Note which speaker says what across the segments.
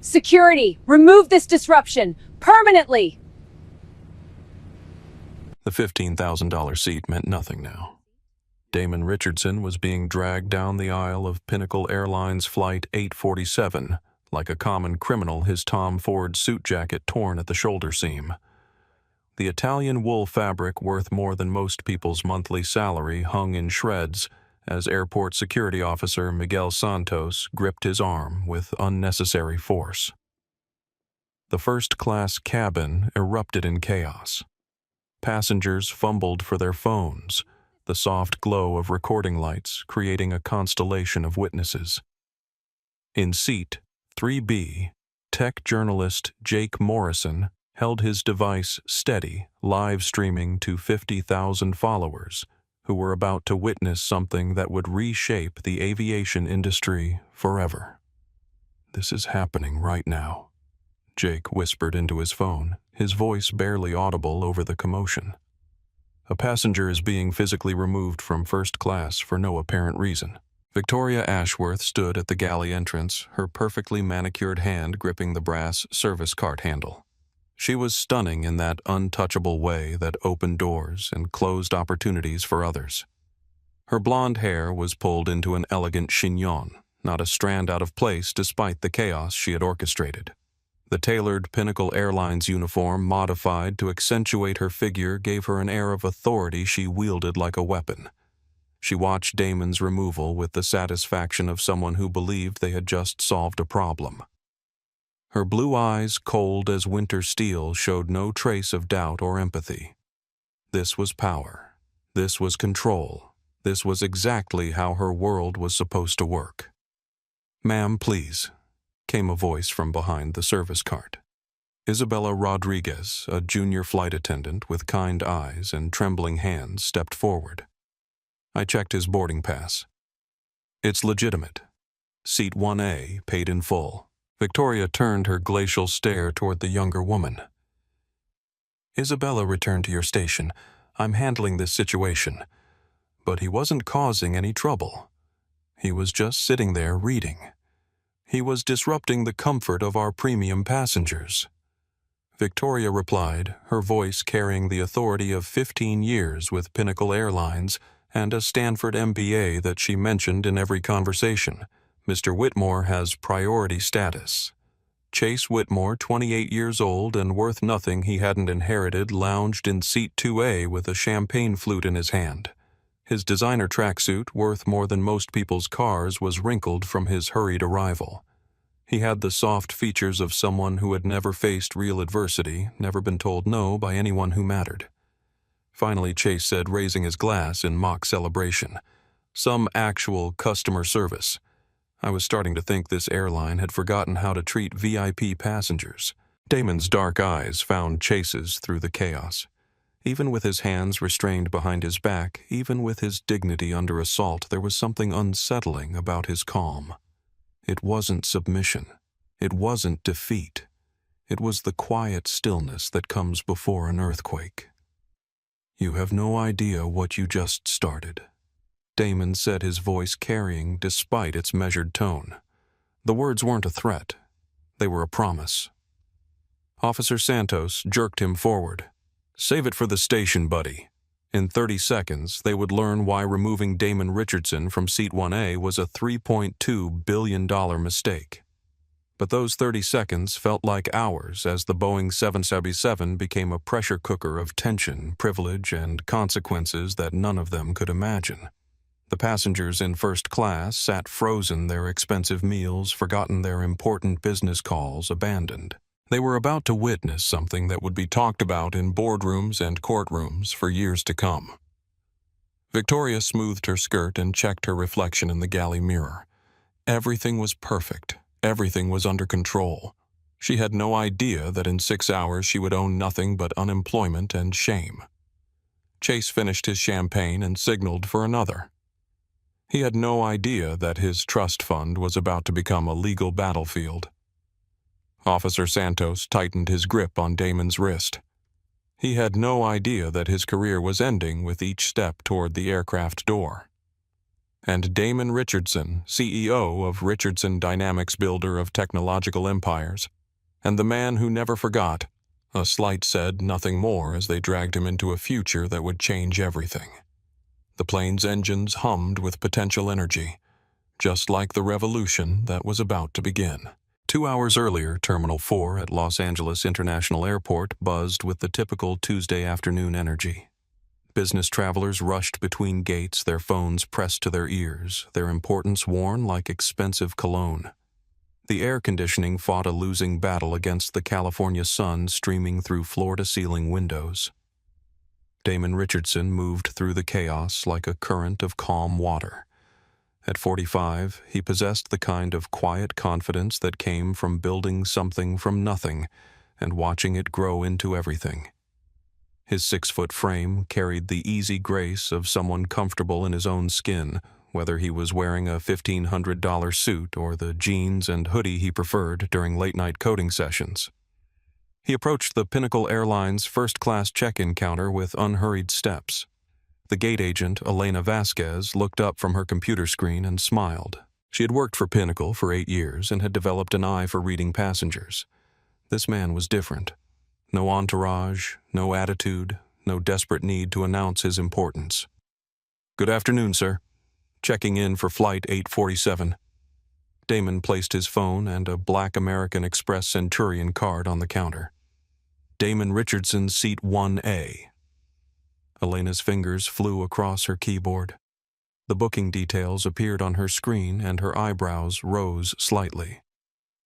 Speaker 1: Security, remove this disruption permanently.
Speaker 2: The $15,000 seat meant nothing now. Damon Richardson was being dragged down the aisle of Pinnacle Airlines Flight 847 like a common criminal, his Tom Ford suit jacket torn at the shoulder seam. The Italian wool fabric, worth more than most people's monthly salary, hung in shreds as Airport Security Officer Miguel Santos gripped his arm with unnecessary force. The first-class cabin erupted in chaos. Passengers fumbled for their phones, the soft glow of recording lights creating a constellation of witnesses. In seat 3B, tech journalist Jake Morrison held his device steady, live streaming to 50,000 followers who were about to witness something that would reshape the aviation industry forever. "This is happening right now," Jake whispered into his phone, his voice barely audible over the commotion. "A passenger is being physically removed from first class for no apparent reason." Victoria Ashworth stood at the galley entrance, her perfectly manicured hand gripping the brass service cart handle. She was stunning in that untouchable way that opened doors and closed opportunities for others. Her blonde hair was pulled into an elegant chignon, not a strand out of place despite the chaos she had orchestrated. The tailored Pinnacle Airlines uniform, modified to accentuate her figure, gave her an air of authority she wielded like a weapon. She watched Damon's removal with the satisfaction of someone who believed they had just solved a problem. Her blue eyes, cold as winter steel, showed no trace of doubt or empathy. This was power. This was control. This was exactly how her world was supposed to work. "Ma'am, please," came a voice from behind the service cart. Isabella Rodriguez, a junior flight attendant with kind eyes and trembling hands, stepped forward. I checked his boarding pass. "It's legitimate. Seat 1A, paid in full." Victoria turned her glacial stare toward the younger woman. "Isabella, return to your station. I'm handling this situation." But he wasn't causing any trouble. He was just sitting there reading. He was disrupting the comfort of our premium passengers. Victoria replied, her voice carrying the authority of 15 years with Pinnacle Airlines and a Stanford MBA that she mentioned in every conversation. "Mr. Whitmore has priority status." Chase Whitmore, 28 years old and worth nothing he hadn't inherited, lounged in seat 2A with a champagne flute in his hand. His designer tracksuit, worth more than most people's cars, was wrinkled from his hurried arrival. He had the soft features of someone who had never faced real adversity, never been told no by anyone who mattered. Finally, Chase said, raising his glass in mock celebration, "Some actual customer service. I was starting to think this airline had forgotten how to treat VIP passengers." Damon's dark eyes found Chase's through the chaos. Even with his hands restrained behind his back, even with his dignity under assault, there was something unsettling about his calm. It wasn't submission. It wasn't defeat. It was the quiet stillness that comes before an earthquake. "You have no idea what you just started," Damon said, his voice carrying despite its measured tone. The words weren't a threat. They were a promise. Officer Santos jerked him forward. "Save it for the station, buddy." In 30 seconds, they would learn why removing Damon Richardson from seat 1A was a $3.2 billion mistake. But those 30 seconds felt like hours as the Boeing 777 became a pressure cooker of tension, privilege, and consequences that none of them could imagine. The passengers in first class sat frozen, their expensive meals forgotten, their important business calls abandoned. They were about to witness something that would be talked about in boardrooms and courtrooms for years to come. Victoria smoothed her skirt and checked her reflection in the galley mirror. Everything was perfect. Everything was under control. She had no idea that in 6 hours she would own nothing but unemployment and shame. Chase finished his champagne and signaled for another. He had no idea that his trust fund was about to become a legal battlefield. Officer Santos tightened his grip on Damon's wrist. He had no idea that his career was ending with each step toward the aircraft door. and Damon Richardson, CEO of Richardson Dynamics, builder of technological empires, and the man who never forgot. A slight said nothing more as they dragged him into a future that would change everything. The plane's engines hummed with potential energy, just like the revolution that was about to begin. 2 hours earlier, Terminal 4 at Los Angeles International Airport buzzed with the typical Tuesday afternoon energy. Business travelers rushed between gates, their phones pressed to their ears, their importance worn like expensive cologne. The air conditioning fought a losing battle against the California sun streaming through floor-to-ceiling windows. Damon Richardson moved through the chaos like a current of calm water. At 45, he possessed the kind of quiet confidence that came from building something from nothing and watching it grow into everything. His 6-foot frame carried the easy grace of someone comfortable in his own skin, whether he was wearing a $1,500 suit or the jeans and hoodie he preferred during late-night coding sessions. He approached the Pinnacle Airlines first-class check-in counter with unhurried steps. The gate agent, Elena Vasquez, looked up from her computer screen and smiled. She had worked for Pinnacle for 8 years and had developed an eye for reading passengers. This man was different. No entourage, no attitude, no desperate need to announce his importance. "Good afternoon, sir. Checking in for Flight 847. Damon placed his phone and a black American Express Centurion card on the counter. "Damon Richardson, Seat 1A. Elena's fingers flew across her keyboard. The booking details appeared on her screen and her eyebrows rose slightly.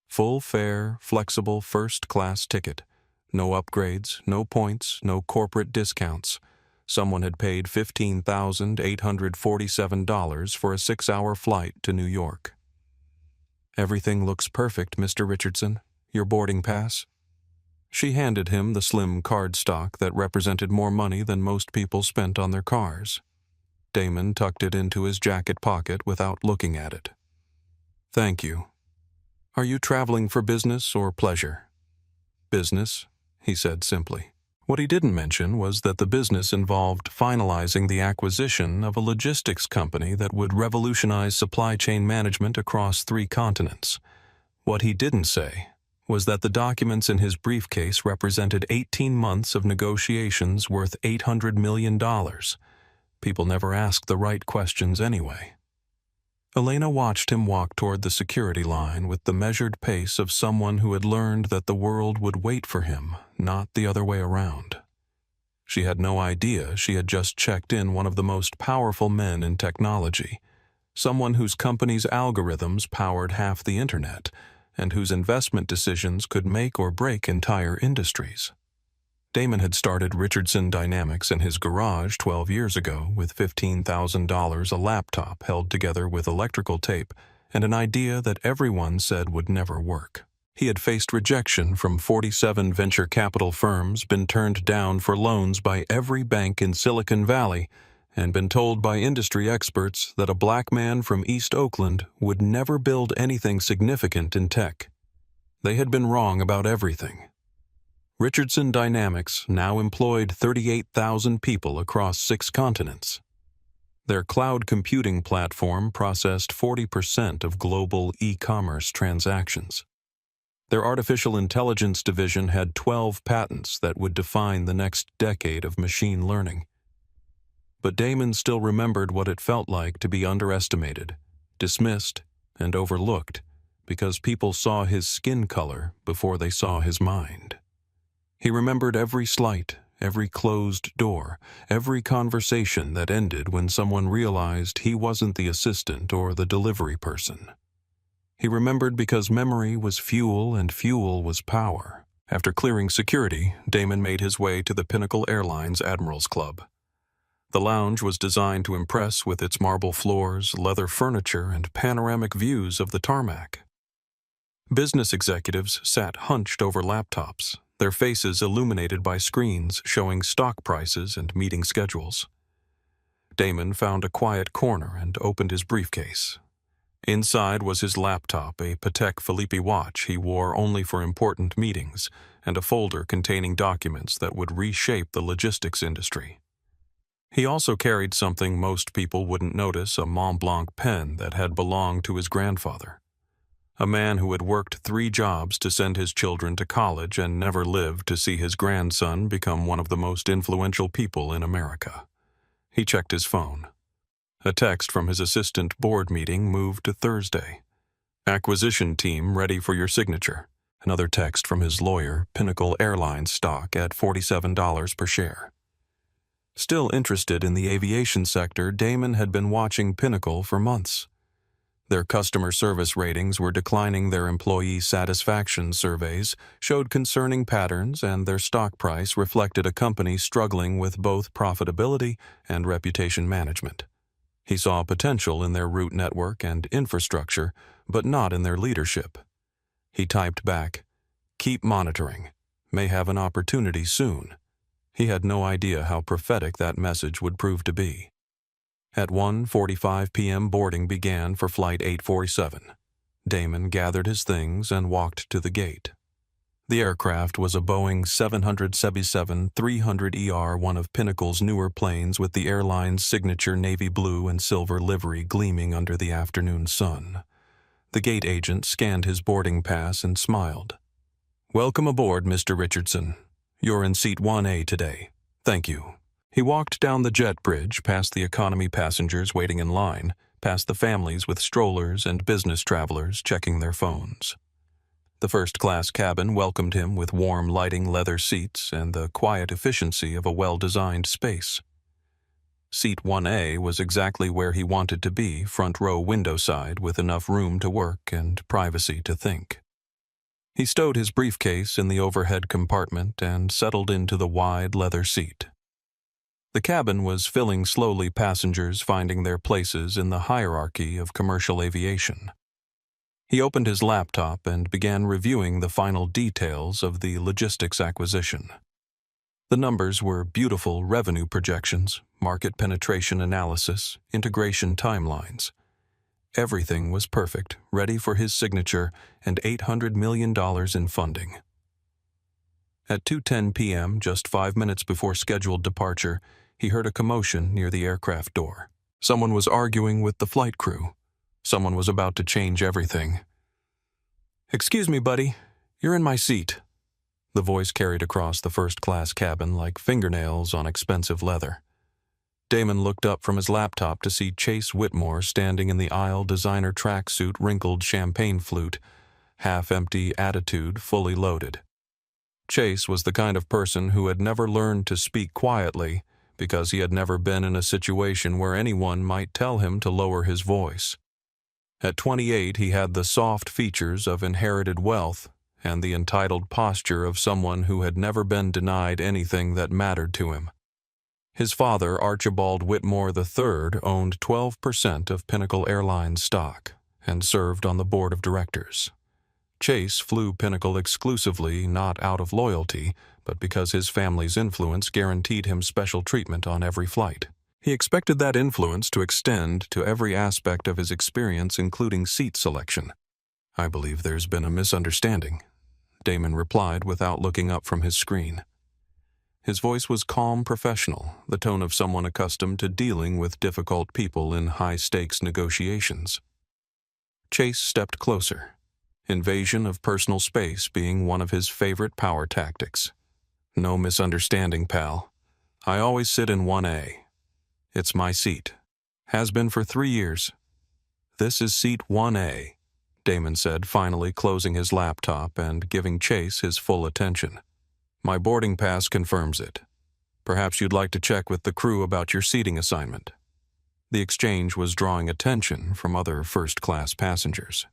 Speaker 2: Full fare, flexible first-class ticket. No upgrades, no points, no corporate discounts. Someone had paid $15,847 for a 6-hour flight to New York. "Everything looks perfect, Mr. Richardson. Your boarding pass." She handed him the slim cardstock that represented more money than most people spent on their cars. Damon tucked it into his jacket pocket without looking at it. "Thank you. Are you traveling for business or pleasure?" "Business," he said simply. What he didn't mention was that the business involved finalizing the acquisition of a logistics company that would revolutionize supply chain management across 3 continents. What he didn't say was that the documents in his briefcase represented 18 months of negotiations worth $800 million. People never asked the right questions anyway. Elena watched him walk toward the security line with the measured pace of someone who had learned that the world would wait for him, not the other way around. She had no idea she had just checked in one of the most powerful men in technology, someone whose company's algorithms powered half the internet, and whose investment decisions could make or break entire industries. Damon had started Richardson Dynamics in his garage 12 years ago with $15,000, a laptop held together with electrical tape, and an idea that everyone said would never work. He had faced rejection from 47 venture capital firms, been turned down for loans by every bank in Silicon Valley, and been told by industry experts that a black man from East Oakland would never build anything significant in tech. They had been wrong about everything. Richardson Dynamics now employed 38,000 people across 6 continents. Their cloud computing platform processed 40% of global e-commerce transactions. Their artificial intelligence division had 12 patents that would define the next decade of machine learning. But Damon still remembered what it felt like to be underestimated, dismissed, and overlooked because people saw his skin color before they saw his mind. He remembered every slight, every closed door, every conversation that ended when someone realized he wasn't the assistant or the delivery person. He remembered because memory was fuel and fuel was power. After clearing security, Damon made his way to the Pinnacle Airlines Admirals Club. The lounge was designed to impress with its marble floors, leather furniture, and panoramic views of the tarmac. Business executives sat hunched over laptops, their faces illuminated by screens showing stock prices and meeting schedules. Damon found a quiet corner and opened his briefcase. Inside was his laptop, a Patek Philippe watch he wore only for important meetings, and a folder containing documents that would reshape the logistics industry. He also carried something most people wouldn't notice, a Mont Blanc pen that had belonged to his grandfather. A man who had worked 3 jobs to send his children to college and never lived to see his grandson become one of the most influential people in America. He checked his phone. A text from his assistant board meeting moved to Thursday. Acquisition team ready for your signature. Another text from his lawyer, Pinnacle Airline stock at $47 per share. Still interested in the aviation sector, Damon had been watching Pinnacle for months. Their customer service ratings were declining, their employee satisfaction surveys showed concerning patterns, and their stock price reflected a company struggling with both profitability and reputation management. He saw potential in their route network and infrastructure, but not in their leadership. He typed back, "Keep monitoring. May have an opportunity soon." He had no idea how prophetic that message would prove to be. At 1:45 p.m. boarding began for Flight 847. Damon gathered his things and walked to the gate. The aircraft was a Boeing 777-300ER, one of Pinnacle's newer planes with the airline's signature navy blue and silver livery gleaming under the afternoon sun. The gate agent scanned his boarding pass and smiled. "Welcome aboard, Mr. Richardson. You're in seat 1A today. Thank you." He walked down the jet bridge, past the economy passengers waiting in line, past the families with strollers and business travelers checking their phones. The first-class cabin welcomed him with warm lighting, leather seats, and the quiet efficiency of a well-designed space. Seat 1A was exactly where he wanted to be, front row window side, with enough room to work and privacy to think. He stowed his briefcase in the overhead compartment and settled into the wide leather seat. The cabin was filling slowly, passengers finding their places in the hierarchy of commercial aviation. He opened his laptop and began reviewing the final details of the logistics acquisition. The numbers were beautiful revenue projections, market penetration analysis, integration timelines. Everything was perfect, ready for his signature, and $800 million in funding. At 2:10 p.m., just 5 minutes before scheduled departure, he heard a commotion near the aircraft door. Someone was arguing with the flight crew. Someone was about to change everything. "Excuse me, buddy. You're in my seat." The voice carried across the first-class cabin like fingernails on expensive leather. Damon looked up from his laptop to see Chase Whitmore standing in the aisle, designer tracksuit, wrinkled champagne flute, half-empty attitude fully loaded. Chase was the kind of person who had never learned to speak quietly because he had never been in a situation where anyone might tell him to lower his voice. At 28, he had the soft features of inherited wealth and the entitled posture of someone who had never been denied anything that mattered to him. His father, Archibald Whitmore III, owned 12% of Pinnacle Airline stock and served on the board of directors. Chase flew Pinnacle exclusively, not out of loyalty, but because his family's influence guaranteed him special treatment on every flight. He expected that influence to extend to every aspect of his experience, including seat selection. "I believe there's been a misunderstanding," Damon replied without looking up from his screen. His voice was calm, professional, the tone of someone accustomed to dealing with difficult people in high-stakes negotiations. Chase stepped closer, invasion of personal space being one of his favorite power tactics. "No misunderstanding, pal. I always sit in 1A. It's my seat. Has been for 3 years. This is seat 1A, Damon said, finally closing his laptop and giving Chase his full attention. "My boarding pass confirms it. Perhaps you'd like to check with the crew about your seating assignment." The exchange was drawing attention from other first-class passengers.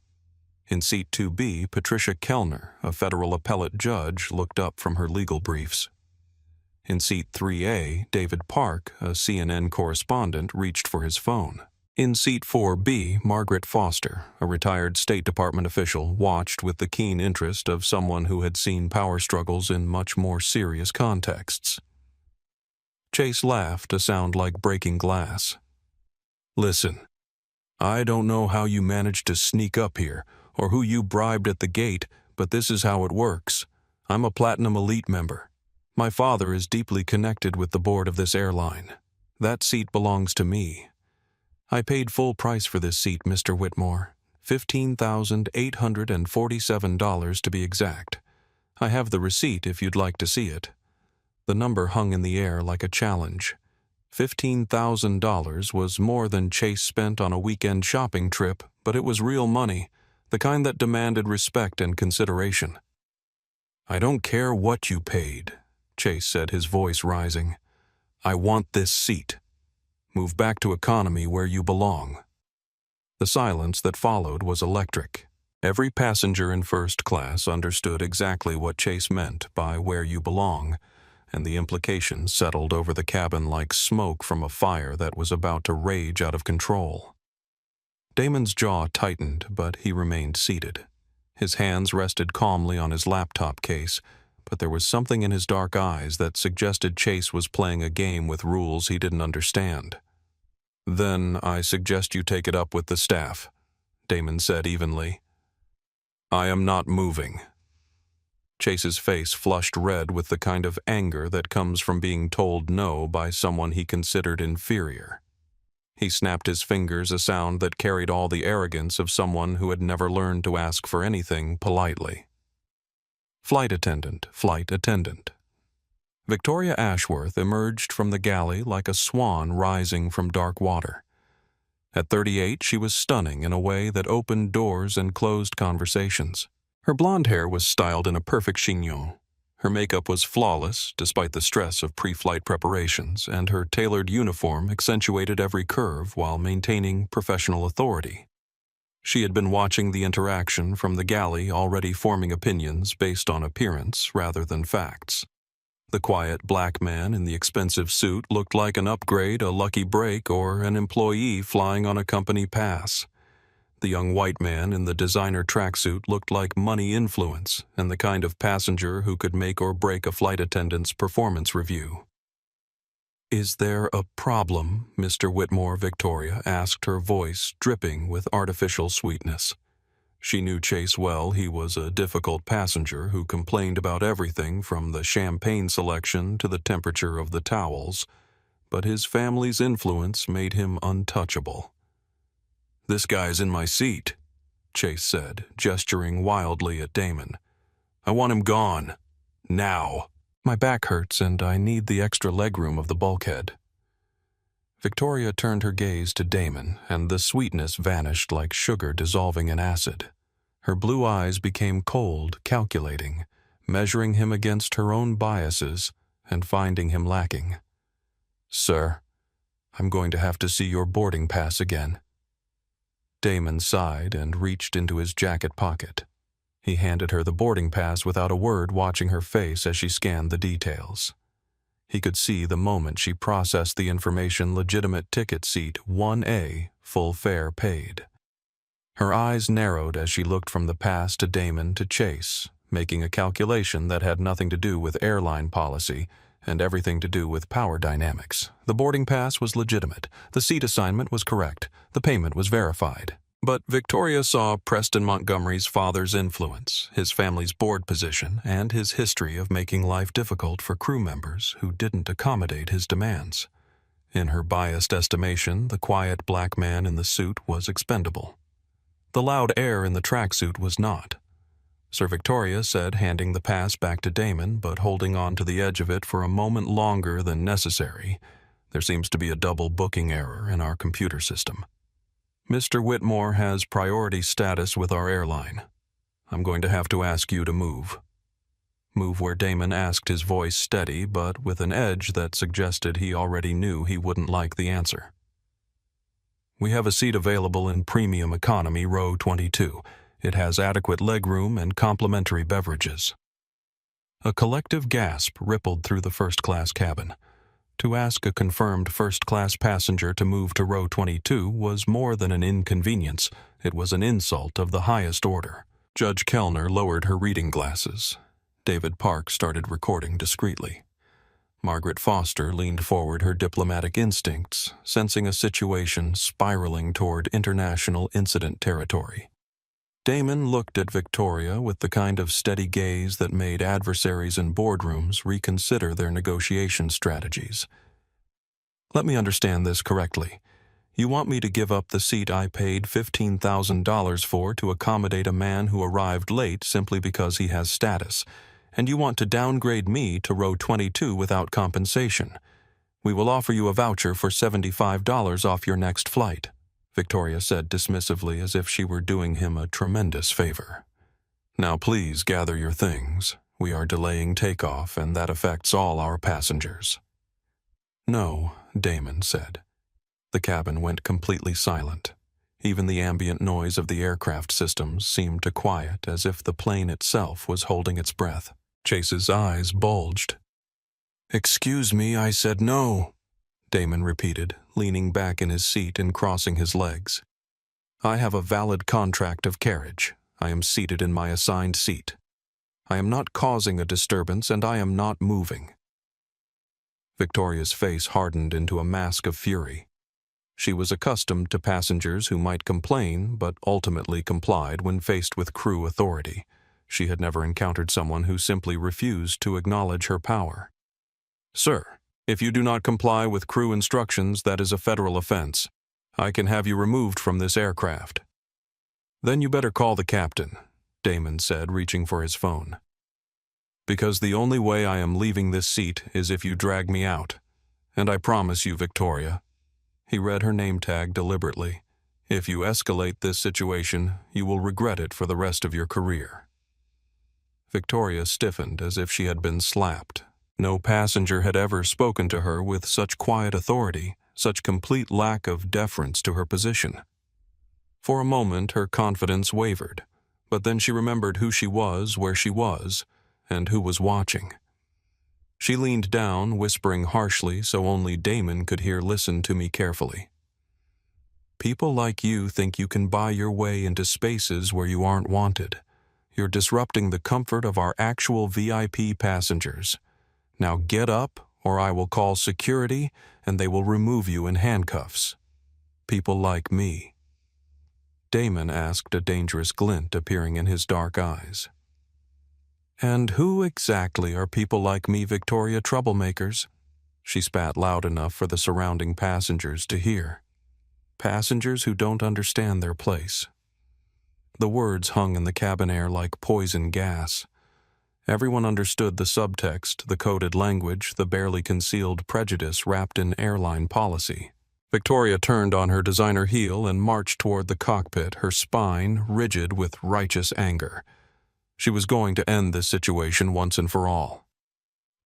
Speaker 2: In seat 2B, Patricia Kellner, a federal appellate judge, looked up from her legal briefs. In seat 3A, David Park, a CNN correspondent, reached for his phone. In seat 4B, Margaret Foster, a retired State Department official, watched with the keen interest of someone who had seen power struggles in much more serious contexts. Chase laughed, a sound like breaking glass. "Listen, I don't know how you managed to sneak up here or who you bribed at the gate, but this is how it works. I'm a Platinum Elite member. My father is deeply connected with the board of this airline. That seat belongs to me. I paid full price for this seat, Mr. Whitmore. $15,847 to be exact. I have the receipt if you'd like to see it. The number hung in the air like a challenge. $15,000 was more than Chase spent on a weekend shopping trip, but it was real money, the kind that demanded respect and consideration. I don't care what you paid, Chase said, his voice rising. I want this seat. Move back to economy where you belong. The silence that followed was electric. Every passenger in first class understood exactly what Chase meant by where you belong, and the implications settled over the cabin like smoke from a fire that was about to rage out of control. Damon's jaw tightened, but he remained seated. His hands rested calmly on his laptop case, but there was something in his dark eyes that suggested Chase was playing a game with rules he didn't understand. Then I suggest you take it up with the staff, Damon said evenly. I am not moving. Chase's face flushed red with the kind of anger that comes from being told no by someone he considered inferior. He snapped his fingers, a sound that carried all the arrogance of someone who had never learned to ask for anything politely. Flight attendant, flight attendant. Victoria Ashworth emerged from the galley like a swan rising from dark water. At 38, she was stunning in a way that opened doors and closed conversations. Her blonde hair was styled in a perfect chignon. Her makeup was flawless, despite the stress of pre-flight preparations, and her tailored uniform accentuated every curve while maintaining professional authority. She had been watching the interaction from the galley, already forming opinions based on appearance rather than facts. The quiet black man in the expensive suit looked like an upgrade, a lucky break, or an employee flying on a company pass. The young white man in the designer tracksuit looked like money influence and the kind of passenger who could make or break a flight attendant's performance review. Is there a problem, Mr. Whitmore? Victoria asked, her voice dripping with artificial sweetness. She knew Chase well. He was a difficult passenger who complained about everything from the champagne selection to the temperature of the towels, but his family's influence made him untouchable. This guy's in my seat, Chase said, gesturing wildly at Damon. I want him gone. Now. My back hurts and I need the extra legroom of the bulkhead. Victoria turned her gaze to Damon, and the sweetness vanished like sugar dissolving in acid. Her blue eyes became cold, calculating, measuring him against her own biases and finding him lacking. Sir, I'm going to have to see your boarding pass again. Damon sighed and reached into his jacket pocket. He handed her the boarding pass without a word, watching her face as she scanned the details. He could see the moment she processed the information: legitimate ticket, seat 1A, full fare paid. Her eyes narrowed as she looked from the pass to Damon to Chase, making a calculation that had nothing to do with airline policy and everything to do with power dynamics. The boarding pass was legitimate, the seat assignment was correct, the payment was verified. But Victoria saw Preston Montgomery's father's influence, his family's board position, and his history of making life difficult for crew members who didn't accommodate his demands. In her biased estimation, the quiet black man in the suit was expendable. The loud air in the tracksuit was not. Sir Victoria said, handing the pass back to Damon, but holding on to the edge of it for a moment longer than necessary. There seems to be a double booking error in our computer system. Mr. Whitmore has priority status with our airline. I'm going to have to ask you to move. Move where Damon asked, his voice steady, but with an edge that suggested he already knew he wouldn't like the answer. We have a seat available in premium economy, row 22. It has adequate legroom and complimentary beverages. A collective gasp rippled through the first-class cabin. To ask a confirmed first-class passenger to move to row 22 was more than an inconvenience. It was an insult of the highest order. Judge Kellner lowered her reading glasses. David Park started recording discreetly. Margaret Foster leaned forward, her diplomatic instincts, sensing a situation spiraling toward international incident territory. Damon looked at Victoria with the kind of steady gaze that made adversaries in boardrooms reconsider their negotiation strategies. Let me understand this correctly. You want me to give up the seat I paid $15,000 for to accommodate a man who arrived late simply because he has status, and you want to downgrade me to row 22 without compensation. We will offer you a voucher for $75 off your next flight, Victoria said dismissively as if she were doing him a tremendous favor. Now please gather your things. We are delaying takeoff, and that affects all our passengers. No, Damon said. The cabin went completely silent. Even the ambient noise of the aircraft systems seemed to quiet, as if the plane itself was holding its breath. Chase's eyes bulged. "Excuse me, I said no," Damon repeated, leaning back in his seat and crossing his legs. "I have a valid contract of carriage. I am seated in my assigned seat. I am not causing a disturbance, and I am not moving." Victoria's face hardened into a mask of fury. She was accustomed to passengers who might complain but ultimately complied when faced with crew authority. She had never encountered someone who simply refused to acknowledge her power. "Sir, if you do not comply with crew instructions, that is a federal offense. I can have you removed from this aircraft." "Then you better call the captain," Damon said, reaching for his phone. "Because the only way I am leaving this seat is if you drag me out. And I promise you, Victoria," he read her name tag deliberately, "if you escalate this situation, you will regret it for the rest of your career." Victoria stiffened as if she had been slapped. No passenger had ever spoken to her with such quiet authority, such complete lack of deference to her position. For a moment her confidence wavered, but then she remembered who she was, where she was, and who was watching. She leaned down, whispering harshly so only Damon could hear. "Listen to me carefully. People like you think you can buy your way into spaces where you aren't wanted. You're disrupting the comfort of our actual VIP passengers. Now get up, or I will call security, and they will remove you in handcuffs. People like me." Damon asked, a dangerous glint appearing in his dark eyes. "And who exactly are people like me, Victoria, troublemakers?" She spat loud enough for the surrounding passengers to hear. "Passengers who don't understand their place." The words hung in the cabin air like poison gas. Everyone understood the subtext, the coded language, the barely concealed prejudice wrapped in airline policy. Victoria turned on her designer heel and marched toward the cockpit, her spine rigid with righteous anger. She was going to end this situation once and for all.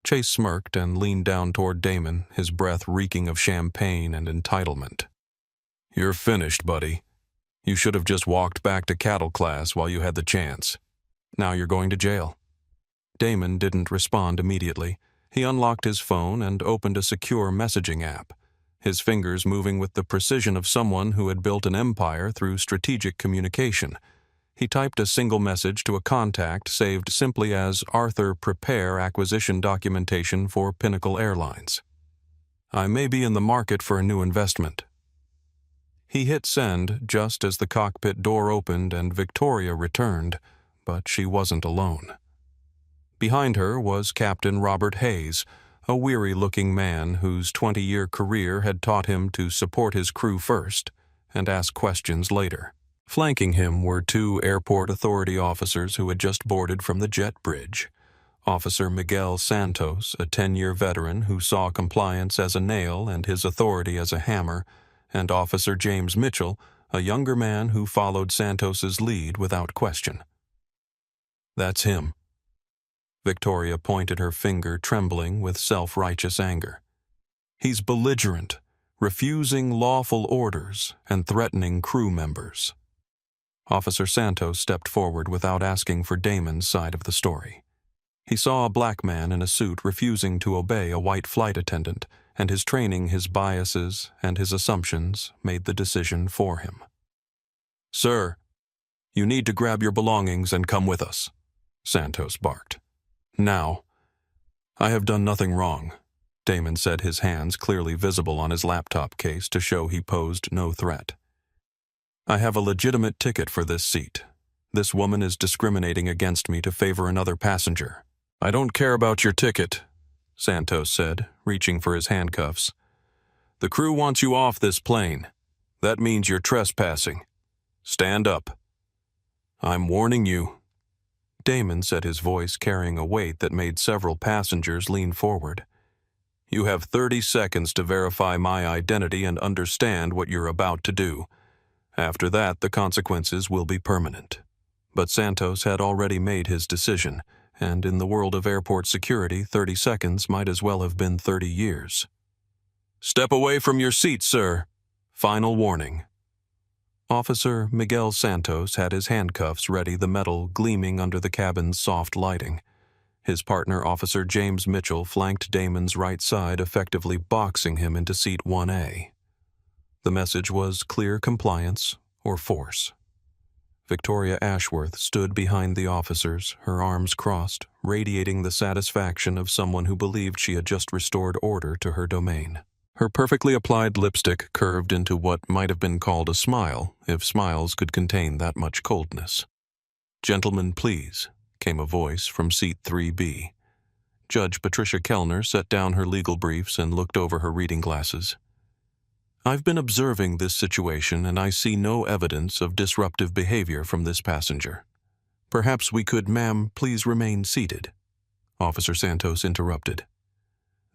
Speaker 2: Chase smirked and leaned down toward Damon, his breath reeking of champagne and entitlement. "You're finished, buddy. You should have just walked back to cattle class while you had the chance. Now you're going to jail." Damon didn't respond immediately. He unlocked his phone and opened a secure messaging app, his fingers moving with the precision of someone who had built an empire through strategic communication. He typed a single message to a contact saved simply as "Arthur, prepare acquisition documentation for Pinnacle Airlines. I may be in the market for a new investment." He hit send just as the cockpit door opened and Victoria returned, but she wasn't alone. Behind her was Captain Robert Hayes, a weary-looking man whose 20-year career had taught him to support his crew first and ask questions later. Flanking him were two airport authority officers who had just boarded from the jet bridge. Officer Miguel Santos, a 10-year veteran who saw compliance as a nail and his authority as a hammer, and Officer James Mitchell, a younger man who followed Santos's lead without question. "That's him." Victoria pointed her finger, trembling with self-righteous anger. "He's belligerent, refusing lawful orders and threatening crew members." Officer Santos stepped forward without asking for Damon's side of the story. He saw a black man in a suit refusing to obey a white flight attendant, and his training, his biases, and his assumptions made the decision for him. "Sir, you need to grab your belongings and come with us," Santos barked. "Now." "I have done nothing wrong," Damon said, his hands clearly visible on his laptop case to show he posed no threat. "I have a legitimate ticket for this seat. This woman is discriminating against me to favor another passenger." "I don't care about your ticket," Santos said, reaching for his handcuffs. The crew wants you off this plane. That means you're trespassing. Stand up. I'm warning you." Damon said, his voice carrying a weight that made several passengers lean forward. "You have 30 seconds to verify my identity and understand what you're about to do. After that, the consequences will be permanent." But Santos had already made his decision, and in the world of airport security, 30 seconds might as well have been 30 years. "Step away from your seat, sir. Final warning." Officer Miguel Santos had his handcuffs ready, the metal gleaming under the cabin's soft lighting. His partner, Officer James Mitchell, flanked Damon's right side, effectively boxing him into seat 1A. The message was clear compliance or force. Victoria Ashworth stood behind the officers, her arms crossed, radiating the satisfaction of someone who believed she had just restored order to her domain. Her perfectly applied lipstick curved into what might have been called a smile, if smiles could contain that much coldness. "Gentlemen, please," came a voice from seat 3B. Judge Patricia Kellner set down her legal briefs and looked over her reading glasses. "I've been observing this situation, and I see no evidence of disruptive behavior from this passenger. Perhaps we could, ma'am, please remain seated." Officer Santos interrupted.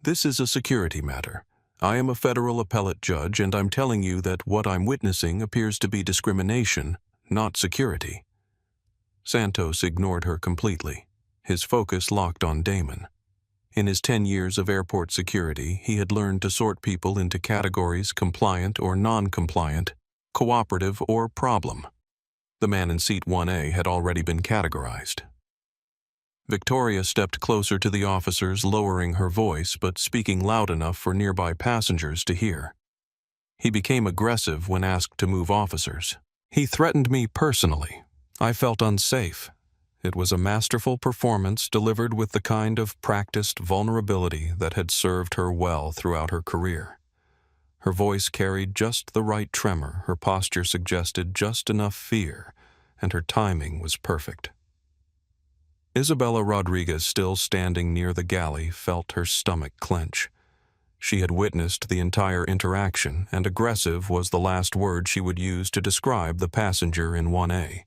Speaker 2: "This is a security matter. I am a federal appellate judge, and I'm telling you that what I'm witnessing appears to be discrimination, not security." Santos ignored her completely. His focus locked on Damon. In his 10 years of airport security, he had learned to sort people into categories: compliant or non-compliant, cooperative or problem. The man in seat 1A had already been categorized. Victoria stepped closer to the officers, lowering her voice but speaking loud enough for nearby passengers to hear. He became aggressive when asked to move officers. "He threatened me personally. I felt unsafe. It was a masterful performance delivered with the kind of practiced vulnerability that had served her well throughout her career." Her voice carried just the right tremor, her posture suggested just enough fear, and her timing was perfect. Isabella Rodriguez, still standing near the galley, felt her stomach clench. She had witnessed the entire interaction, and aggressive was the last word she would use to describe the passenger in 1A.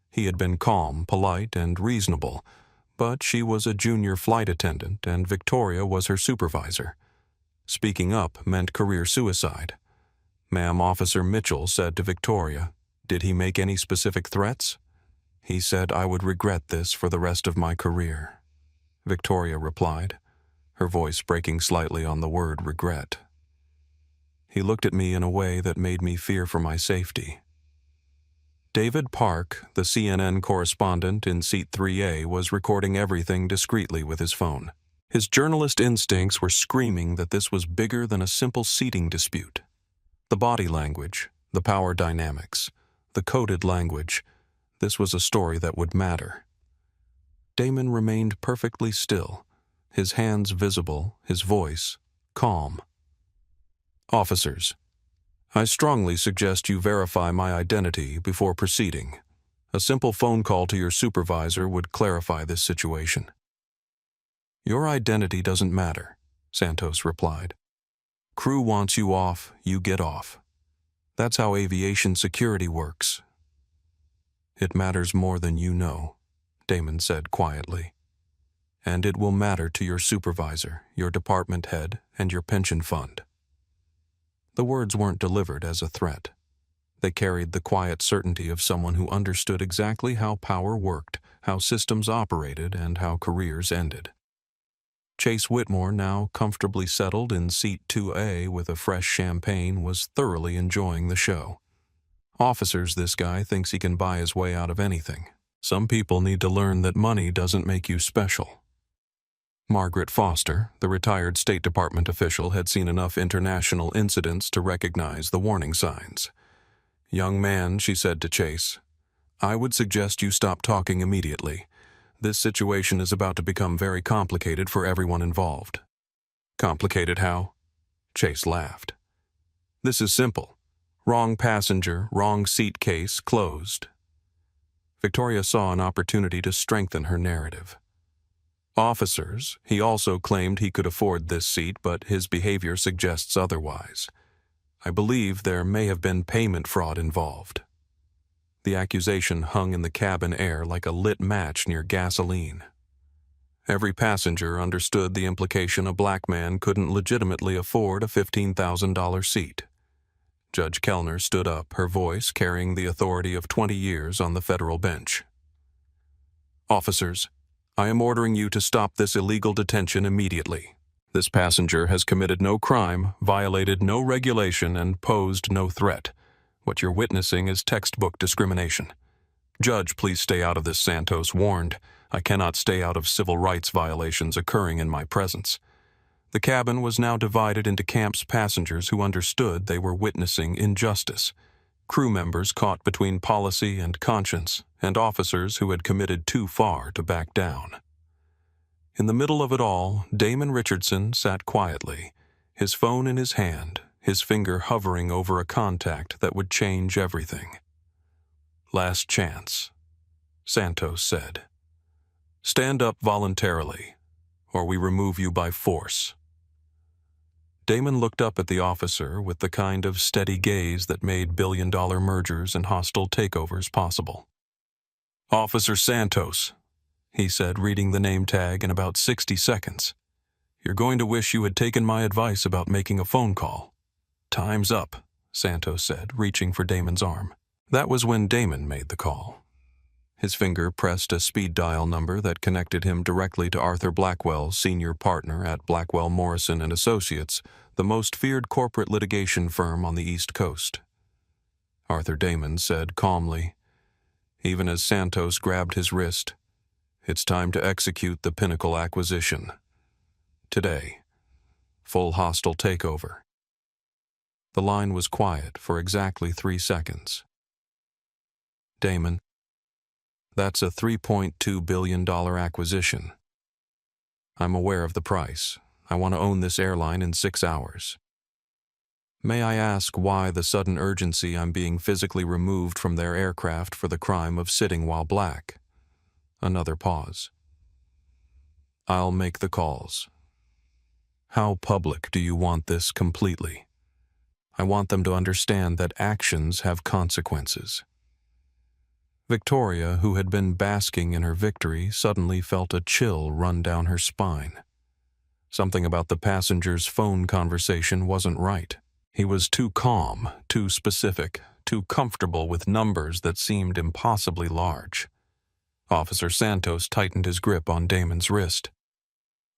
Speaker 2: He had been calm, polite, and reasonable, but she was a junior flight attendant, and Victoria was her supervisor. Speaking up meant career suicide. "Ma'am," Officer Mitchell said to Victoria, "did he make any specific threats?" "He said I would regret this for the rest of my career," Victoria replied, her voice breaking slightly on the word regret. "He looked at me in a way that made me fear for my safety." David Park, the CNN correspondent in seat 3A, was recording everything discreetly with his phone. His journalist instincts were screaming that this was bigger than a simple seating dispute. The body language, the power dynamics, the coded language, this was a story that would matter. Damon remained perfectly still, his hands visible, his voice calm. "Officers, I strongly suggest you verify my identity before proceeding. A simple phone call to your supervisor would clarify this situation." "Your identity doesn't matter," Santos replied. "Crew wants you off, you get off. That's how aviation security works." "It matters more than you know," Damon said quietly. "And it will matter to your supervisor, your department head, and your pension fund." The words weren't delivered as a threat. They carried the quiet certainty of someone who understood exactly how power worked, how systems operated, and how careers ended. Chase Whitmore, now comfortably settled in seat 2A with a fresh champagne, was thoroughly enjoying the show. "Officers, this guy thinks he can buy his way out of anything. Some people need to learn that money doesn't make you special." Margaret Foster, the retired State Department official, had seen enough international incidents to recognize the warning signs. "Young man," she said to Chase, "I would suggest you stop talking immediately. This situation is about to become very complicated for everyone involved." "Complicated how?" Chase laughed. "This is simple. Wrong passenger, wrong seat case, closed." Victoria saw an opportunity to strengthen her narrative. Officers, he also claimed he could afford this seat, but his behavior suggests otherwise. I believe there may have been payment fraud involved. The accusation hung in the cabin air like a lit match near gasoline. Every passenger understood the implication a black man couldn't legitimately afford a $15,000 seat. Judge Kellner stood up, her voice carrying the authority of 20 years on the federal bench. Officers, I am ordering you to stop this illegal detention immediately. This passenger has committed no crime, violated no regulation, and posed no threat. What you're witnessing is textbook discrimination. Judge, please stay out of this, Santos warned. I cannot stay out of civil rights violations occurring in my presence. The cabin was now divided into camps passengers who understood they were witnessing injustice, crew members caught between policy and conscience, and officers who had committed too far to back down. In the middle of it all, Damon Richardson sat quietly, his phone in his hand, his finger hovering over a contact that would change everything. Last chance, Santos said. Stand up voluntarily, or we remove you by force. Damon looked up at the officer with the kind of steady gaze that made billion-dollar mergers and hostile takeovers possible. Officer Santos, he said, reading the name tag in about 60 seconds. You're going to wish you had taken my advice about making a phone call. Time's up, Santos said, reaching for Damon's arm. That was when Damon made the call. His finger pressed a speed dial number that connected him directly to Arthur Blackwell, senior partner at Blackwell Morrison & Associates, the most feared corporate litigation firm on the East Coast. Arthur Damon said calmly, even as Santos grabbed his wrist, "It's time to execute the Pinnacle acquisition. Today. Full hostile takeover." The line was quiet for exactly 3 seconds. Damon, that's a $3.2 billion acquisition. I'm aware of the price. I want to own this airline in 6 hours. May I ask why the sudden urgency I'm being physically removed from their aircraft for the crime of sitting while black? Another pause. I'll make the calls. How public do you want this completely? I want them to understand that actions have consequences. Victoria, who had been basking in her victory, suddenly felt a chill run down her spine. Something about the passenger's phone conversation wasn't right. He was too calm, too specific, too comfortable with numbers that seemed impossibly large. Officer Santos tightened his grip on Damon's wrist.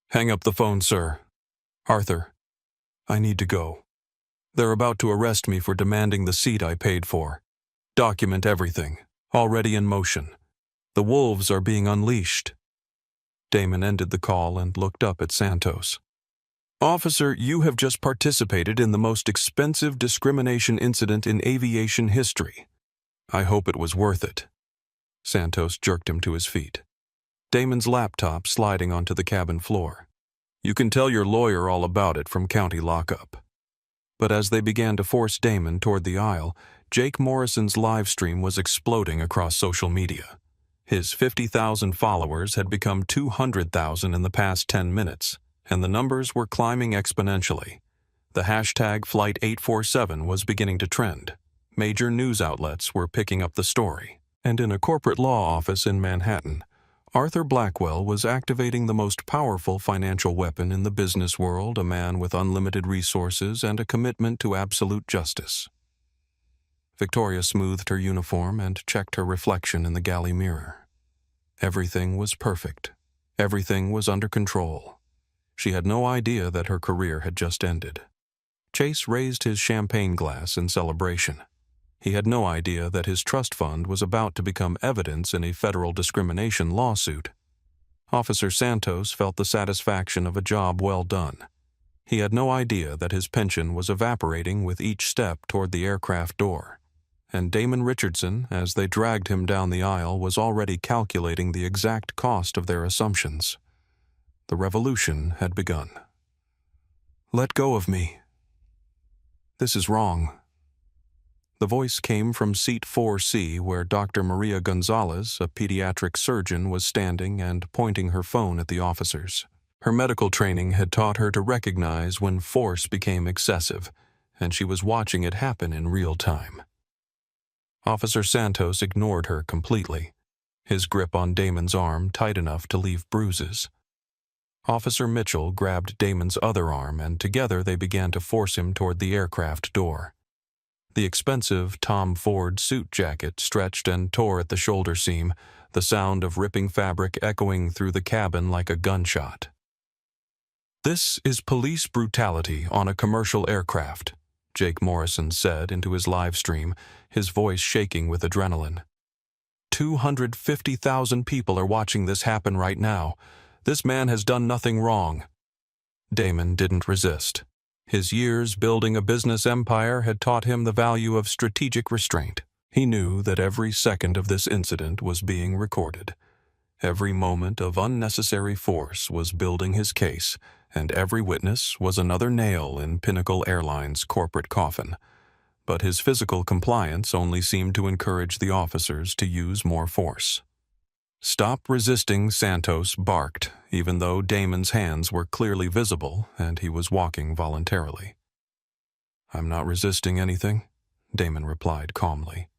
Speaker 2: Hang up the phone, sir. Arthur, I need to go. They're about to arrest me for demanding the seat I paid for. Document everything. Already in motion. The wolves are being unleashed. Damon ended the call and looked up at Santos. Officer, you have just participated in the most expensive discrimination incident in aviation history. I hope it was worth it. Santos jerked him to his feet. Damon's laptop sliding onto the cabin floor. You can tell your lawyer all about it from county lockup. But as they began to force Damon toward the aisle, Jake Morrison's live stream was exploding across social media. His 50,000 followers had become 200,000 in the past 10 minutes, and the numbers were climbing exponentially. The hashtag Flight 847 was beginning to trend. Major news outlets were picking up the story. And in a corporate law office in Manhattan, Arthur Blackwell was activating the most powerful financial weapon in the business world, a man with unlimited resources and a commitment to absolute justice. Victoria smoothed her uniform and checked her reflection in the galley mirror. Everything was perfect. Everything was under control. She had no idea that her career had just ended. Chase raised his champagne glass in celebration. He had no idea that his trust fund was about to become evidence in a federal discrimination lawsuit. Officer Santos felt the satisfaction of a job well done. He had no idea that his pension was evaporating with each step toward the aircraft door. And Damon Richardson, as they dragged him down the aisle, was already calculating the exact cost of their assumptions. The revolution had begun. Let go of me. This is wrong. The voice came from seat 4C, where Dr. Maria Gonzalez, a pediatric surgeon, was standing and pointing her phone at the officers. Her medical training had taught her to recognize when force became excessive, and she was watching it happen in real time. Officer Santos ignored her completely, his grip on Damon's arm tight enough to leave bruises. Officer Mitchell grabbed Damon's other arm, and together they began to force him toward the aircraft door. The expensive Tom Ford suit jacket stretched and tore at the shoulder seam, the sound of ripping fabric echoing through the cabin like a gunshot. "This is police brutality on a commercial aircraft," Jake Morrison said into his live stream, his voice shaking with adrenaline. 250,000 people are watching this happen right now. This man has done nothing wrong. Damon didn't resist. His years building a business empire had taught him the value of strategic restraint. He knew that every second of this incident was being recorded. Every moment of unnecessary force was building his case, and every witness was another nail in Pinnacle Airline's corporate coffin. But his physical compliance only seemed to encourage the officers to use more force. "Stop resisting," Santos barked, even though Damon's hands were clearly visible and he was walking voluntarily. "I'm not resisting anything," Damon replied calmly.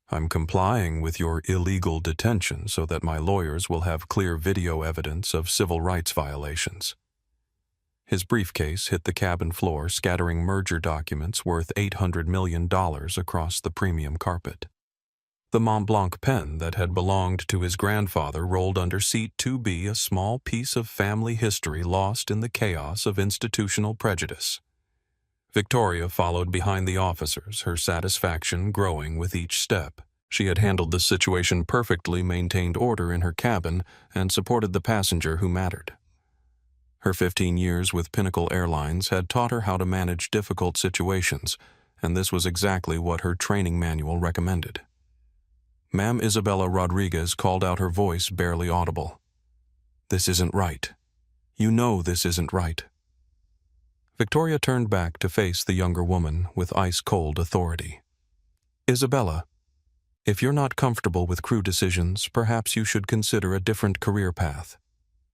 Speaker 2: "I'm complying with your illegal detention so that my lawyers will have clear video evidence of civil rights violations." His briefcase hit the cabin floor, scattering merger documents worth $800 million across the premium carpet. The Mont Blanc pen that had belonged to his grandfather rolled under seat 2B, a small piece of family history lost in the chaos of institutional prejudice. Victoria followed behind the officers, her satisfaction growing with each step. She had handled the situation perfectly, maintained order in her cabin, and supported the passenger who mattered. Her 15 years with Pinnacle Airlines had taught her how to manage difficult situations, and this was exactly what her training manual recommended. Ma'am Isabella Rodriguez called out, her voice barely audible. "This isn't right. You know this isn't right." Victoria turned back to face the younger woman with ice-cold authority. "Isabella, if you're not comfortable with crew decisions, perhaps you should consider a different career path.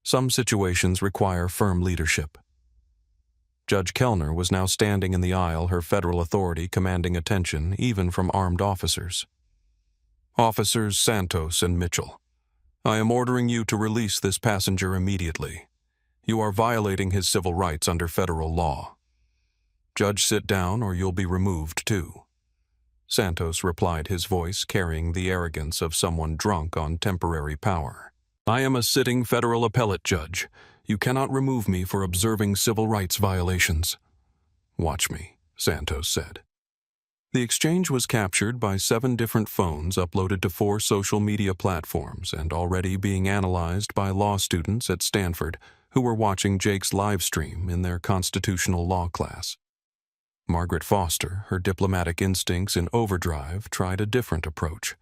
Speaker 2: Some situations require firm leadership." Judge Kellner was now standing in the aisle, her federal authority commanding attention even from armed officers. "Officers Santos and Mitchell, I am ordering you to release this passenger immediately. You are violating his civil rights under federal law. Judge, sit down or you'll be removed too." Santos replied, his voice carrying the arrogance of someone drunk on temporary power. "I am a sitting federal appellate judge. You cannot remove me for observing civil rights violations." "Watch me," Santos said. The exchange was captured by 7 different phones uploaded to 4 social media platforms and already being analyzed by law students at Stanford who were watching Jake's live stream in their constitutional law class. Margaret Foster, her diplomatic instincts in overdrive, tried a different approach.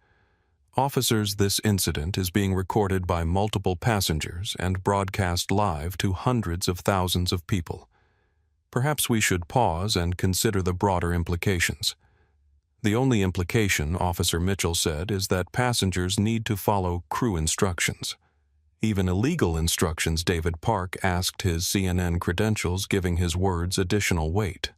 Speaker 2: "Officers, this incident is being recorded by multiple passengers and broadcast live to hundreds of thousands of people. Perhaps we should pause and consider the broader implications." "The only implication," Officer Mitchell said, "is that passengers need to follow crew instructions. Even illegal instructions," David Park asked his CNN credentials, giving his words additional weight.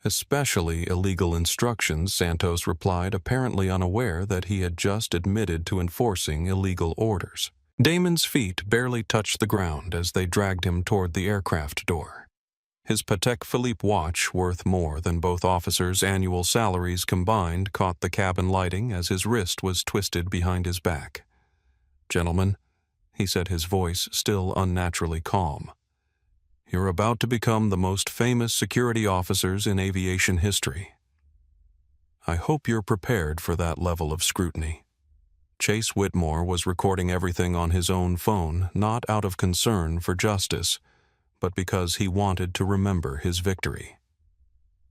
Speaker 2: "Especially illegal instructions," Santos replied, apparently unaware that he had just admitted to enforcing illegal orders. Damon's feet barely touched the ground as they dragged him toward the aircraft door. His Patek Philippe watch, worth more than both officers' annual salaries combined, caught the cabin lighting as his wrist was twisted behind his back. "Gentlemen," he said, his voice still unnaturally calm, "you're about to become the most famous security officers in aviation history. I hope you're prepared for that level of scrutiny." Chase Whitmore was recording everything on his own phone, not out of concern for justice, but because he wanted to remember his victory.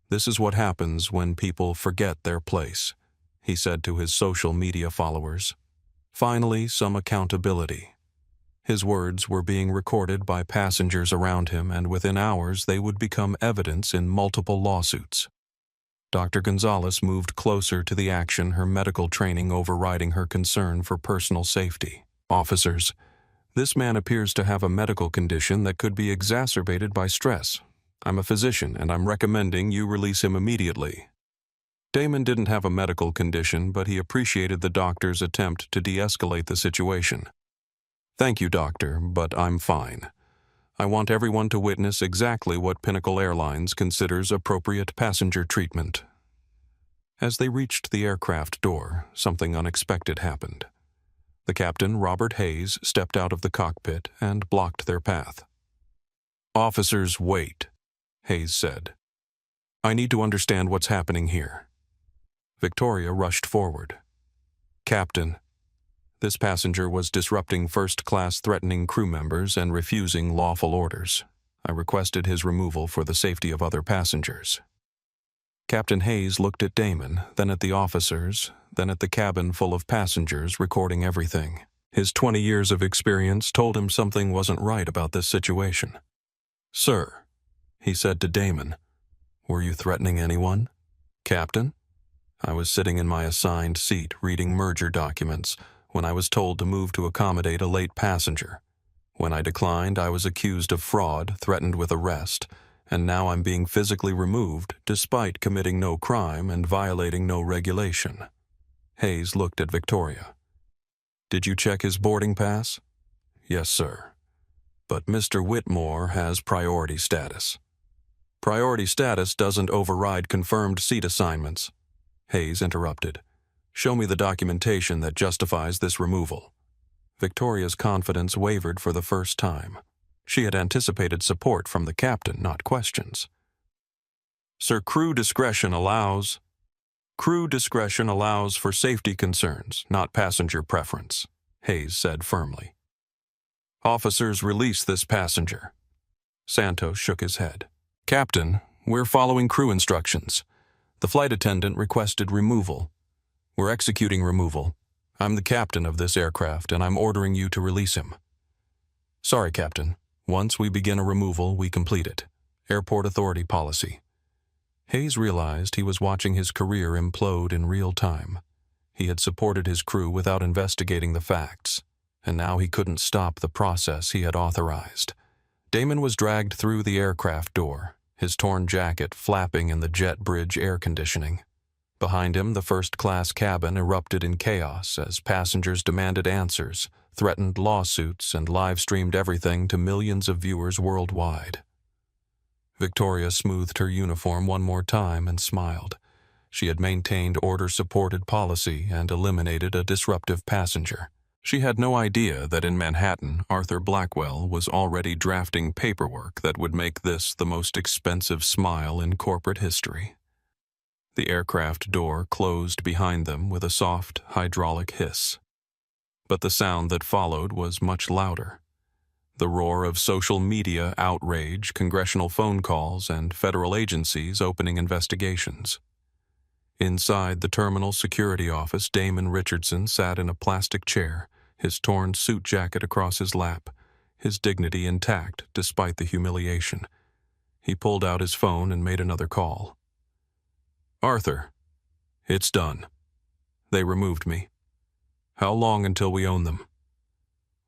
Speaker 2: "This is what happens when people forget their place," he said to his social media followers. Finally, some accountability. His words were being recorded by passengers around him, and within hours they would become evidence in multiple lawsuits. Dr. Gonzalez moved closer to the action, her medical training overriding her concern for personal safety. Officers, this man appears to have a medical condition that could be exacerbated by stress. I'm a physician, and I'm recommending you release him immediately. Damon didn't have a medical condition, but he appreciated the doctor's attempt to de-escalate the situation. Thank you, doctor, but I'm fine. I want everyone to witness exactly what Pinnacle Airlines considers appropriate passenger treatment. As they reached the aircraft door, something unexpected happened. The captain, Robert Hayes, stepped out of the cockpit and blocked their path. "Officers, wait," Hayes said. "I need to understand what's happening here." Victoria rushed forward. "Captain, this passenger was disrupting first-class, threatening crew members and refusing lawful orders. I requested his removal for the safety of other passengers." Captain Hayes looked at Damon, then at the officers, then at the cabin full of passengers recording everything. His 20 years of experience told him something wasn't right about this situation. "Sir," he said to Damon, "were you threatening anyone?" "Captain, I was sitting in my assigned seat reading merger documents when I was told to move to accommodate a late passenger. When I declined, I was accused of fraud, threatened with arrest, and now I'm being physically removed despite committing no crime and violating no regulation." Hayes looked at Victoria. "Did you check his boarding pass?" "Yes, sir. But Mr. Whitmore has priority status." "Priority status doesn't override confirmed seat assignments," Hayes interrupted. "Show me the documentation that justifies this removal." Victoria's confidence wavered for the first time. She had anticipated support from the captain, not questions. "Sir, crew discretion allows for safety concerns, not passenger preference," Hayes said firmly. "Officers, release this passenger." Santos shook his head. "Captain, we're following crew instructions. The flight attendant requested removal. We're executing removal. I'm the captain of this aircraft, and I'm ordering you to release him." "Sorry, Captain. Once we begin a removal, we complete it. Airport Authority policy." Hayes realized he was watching his career implode in real time. He had supported his crew without investigating the facts, and now he couldn't stop the process he had authorized. Damon was dragged through the aircraft door, his torn jacket flapping in the jet bridge air conditioning. Behind him, the first-class cabin erupted in chaos as passengers demanded answers, threatened lawsuits, and live-streamed everything to millions of viewers worldwide. Victoria smoothed her uniform one more time and smiled. She had maintained order-supported policy and eliminated a disruptive passenger. She had no idea that in Manhattan, Arthur Blackwell was already drafting paperwork that would make this the most expensive smile in corporate history. The aircraft door closed behind them with a soft, hydraulic hiss. But the sound that followed was much louder. The roar of social media outrage, congressional phone calls, and federal agencies opening investigations. Inside the terminal security office, Damon Richardson sat in a plastic chair, his torn suit jacket across his lap, his dignity intact despite the humiliation. He pulled out his phone and made another call. "Arthur, it's done. They removed me. How long until we own them?"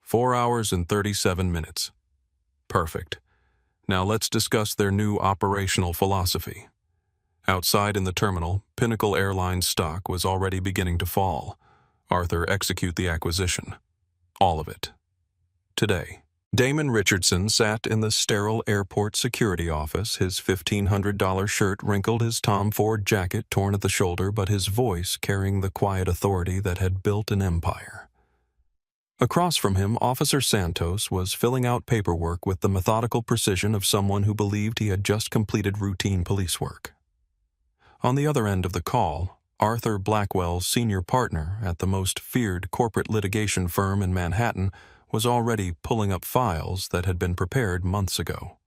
Speaker 2: 4 hours and 37 minutes. "Perfect. Now let's discuss their new operational philosophy." Outside in the terminal, Pinnacle Airlines stock was already beginning to fall. Arthur, execute the acquisition. All of it. Today. Damon Richardson sat in the sterile airport security office, his $1,500 shirt wrinkled, his Tom Ford jacket torn at the shoulder, but his voice carrying the quiet authority that had built an empire. Across from him, Officer Santos was filling out paperwork with the methodical precision of someone who believed he had just completed routine police work. On the other end of the call, Arthur Blackwell's senior partner at the most feared corporate litigation firm in Manhattan was already pulling up files that had been prepared months ago.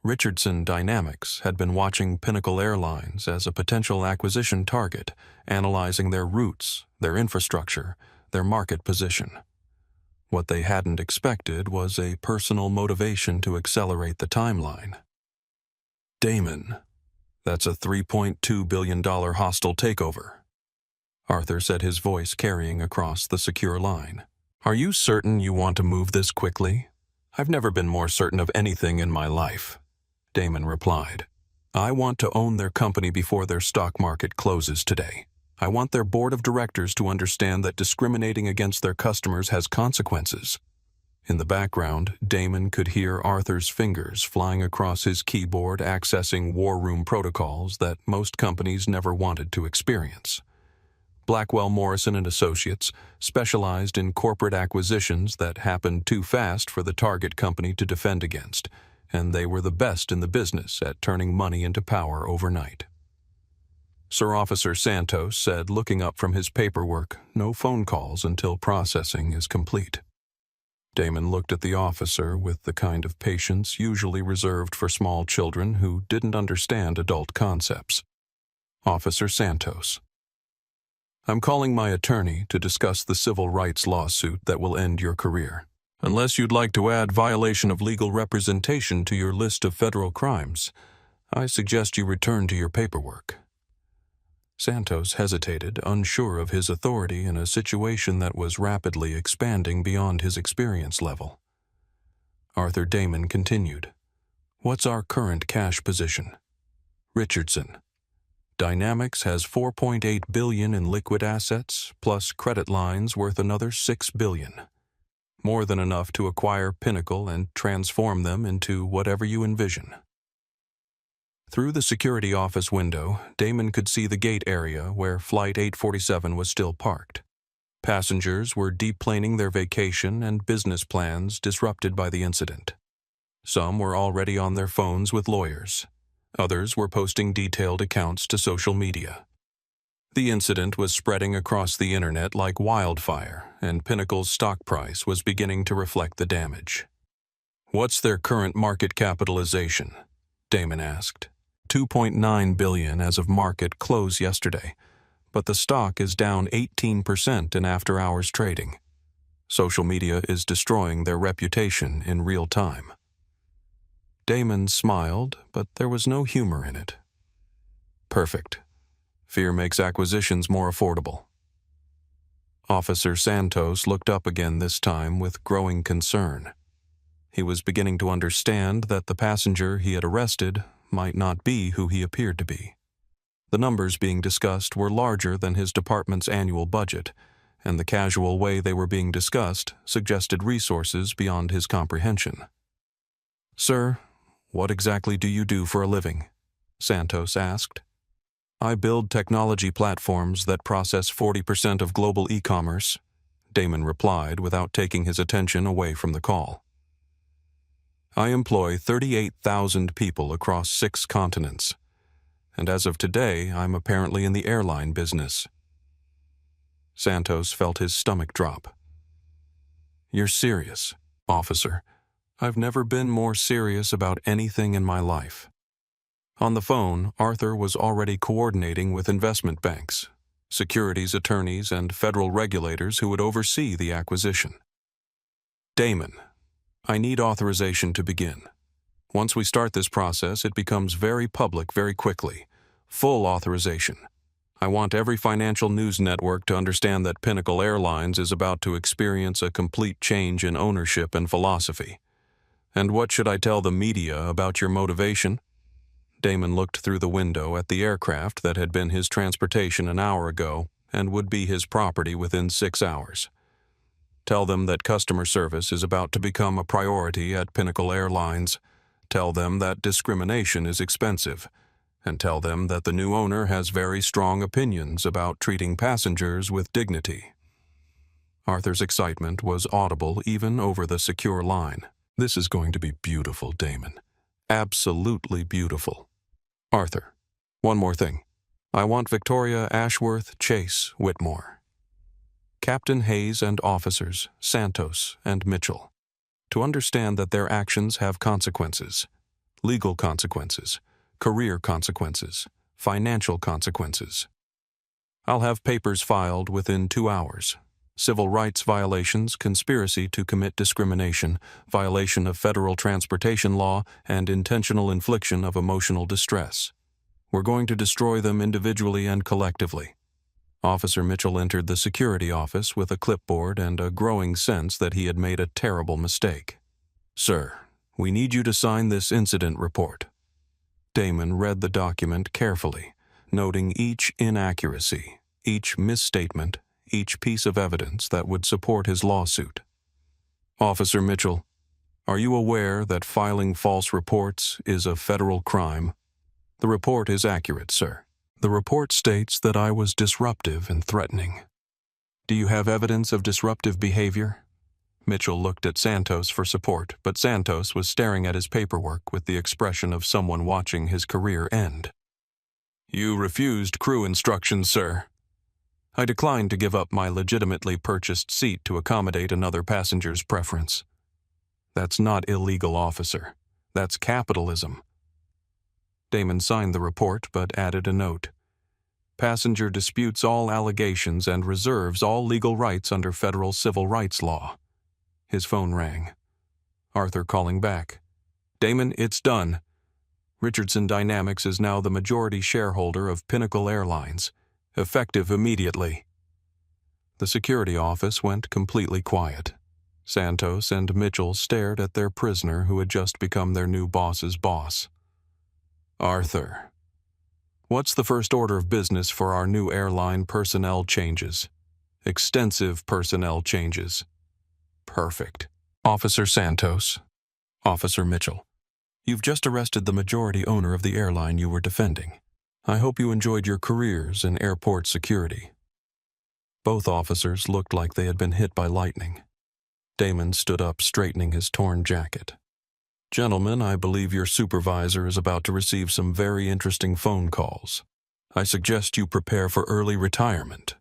Speaker 2: Richardson Dynamics had been watching Pinnacle Airlines as a potential acquisition target, analyzing their routes, their infrastructure, their market position. What they hadn't expected was a personal motivation to accelerate the timeline. "Damon," That's a $3.2 billion hostile takeover. Arthur said, his voice carrying across the secure line. Are you certain you want to move this quickly? I've never been more certain of anything in my life, Damon replied. I want to own their company before their stock market closes today. I want their board of directors to understand that discriminating against their customers has consequences. In the background, Damon could hear Arthur's fingers flying across his keyboard, accessing war room protocols that most companies never wanted to experience. Blackwell Morrison and Associates specialized in corporate acquisitions that happened too fast for the target company to defend against, and they were the best in the business at turning money into power overnight. Sir Officer Santos said, looking up from his paperwork, no phone calls until processing is complete. Damon looked at the officer with the kind of patience usually reserved for small children who didn't understand adult concepts. Officer Santos. I'm calling my attorney to discuss the civil rights lawsuit that will end your career. Unless you'd like to add violation of legal representation to your list of federal crimes, I suggest you return to your paperwork. Santos hesitated, unsure of his authority in a situation that was rapidly expanding beyond his experience level. Arthur Damon continued. What's our current cash position? Richardson. Dynamics has $4.8 billion in liquid assets, plus credit lines worth another $6 billion. More than enough to acquire Pinnacle and transform them into whatever you envision. Through the security office window, Damon could see the gate area where Flight 847 was still parked. Passengers were deplaning their vacation and business plans disrupted by the incident. Some were already on their phones with lawyers. Others were posting detailed accounts to social media. The incident was spreading across the internet like wildfire, and Pinnacle's stock price was beginning to reflect the damage. What's their current market capitalization? Damon asked. $2.9 billion as of market close yesterday, but the stock is down 18% in after-hours trading. Social media is destroying their reputation in real time. Damon smiled, but there was no humor in it. Perfect. Fear makes acquisitions more affordable. Officer Santos looked up again, this time with growing concern. He was beginning to understand that the passenger he had arrested might not be who he appeared to be. The numbers being discussed were larger than his department's annual budget, and the casual way they were being discussed suggested resources beyond his comprehension. Sir, what exactly do you do for a living? Santos asked. I build technology platforms that process 40% of global e-commerce, Damon replied without taking his attention away from the call. I employ 38,000 people across 6 continents, and as of today, I'm apparently in the airline business. Santos felt his stomach drop. You're serious, officer. I've never been more serious about anything in my life. On the phone, Arthur was already coordinating with investment banks, securities attorneys, and federal regulators who would oversee the acquisition. Damon, I need authorization to begin. Once we start this process, it becomes very public very quickly. Full authorization. I want every financial news network to understand that Pinnacle Airlines is about to experience a complete change in ownership and philosophy. And what should I tell the media about your motivation? Damon looked through the window at the aircraft that had been his transportation an hour ago and would be his property within 6 hours. Tell them that customer service is about to become a priority at Pinnacle Airlines. Tell them that discrimination is expensive. And tell them that the new owner has very strong opinions about treating passengers with dignity. Arthur's excitement was audible even over the secure line. This is going to be beautiful, Damon. Absolutely beautiful. Arthur, one more thing. I want Victoria Ashworth Chase Whitmore, Captain Hayes and officers, Santos and Mitchell, to understand that their actions have consequences. Legal consequences, career consequences, financial consequences. I'll have papers filed within 2 hours. Civil rights violations, conspiracy to commit discrimination, violation of federal transportation law, and intentional infliction of emotional distress. We're going to destroy them individually and collectively. Officer Mitchell entered the security office with a clipboard and a growing sense that he had made a terrible mistake. Sir, we need you to sign this incident report. Damon read the document carefully, noting each inaccuracy, each misstatement, each piece of evidence that would support his lawsuit. Officer Mitchell, are you aware that filing false reports is a federal crime? The report is accurate, sir. The report states that I was disruptive and threatening. Do you have evidence of disruptive behavior? Mitchell looked at Santos for support, but Santos was staring at his paperwork with the expression of someone watching his career end. You refused crew instructions, sir. I declined to give up my legitimately purchased seat to accommodate another passenger's preference. That's not illegal, officer. That's capitalism. Damon signed the report, but added a note. Passenger disputes all allegations and reserves all legal rights under federal civil rights law. His phone rang. Arthur calling back. Damon, it's done. Richardson Dynamics is now the majority shareholder of Pinnacle Airlines, effective immediately. The security office went completely quiet. Santos and Mitchell stared at their prisoner who had just become their new boss's boss. Arthur, what's the first order of business for our new airline personnel changes? Extensive personnel changes. Perfect. Officer Santos. Officer Mitchell, you've just arrested the majority owner of the airline you were defending. I hope you enjoyed your careers in airport security. Both officers looked like they had been hit by lightning. Damon stood up, straightening his torn jacket. Gentlemen, I believe your supervisor is about to receive some very interesting phone calls. I suggest you prepare for early retirement.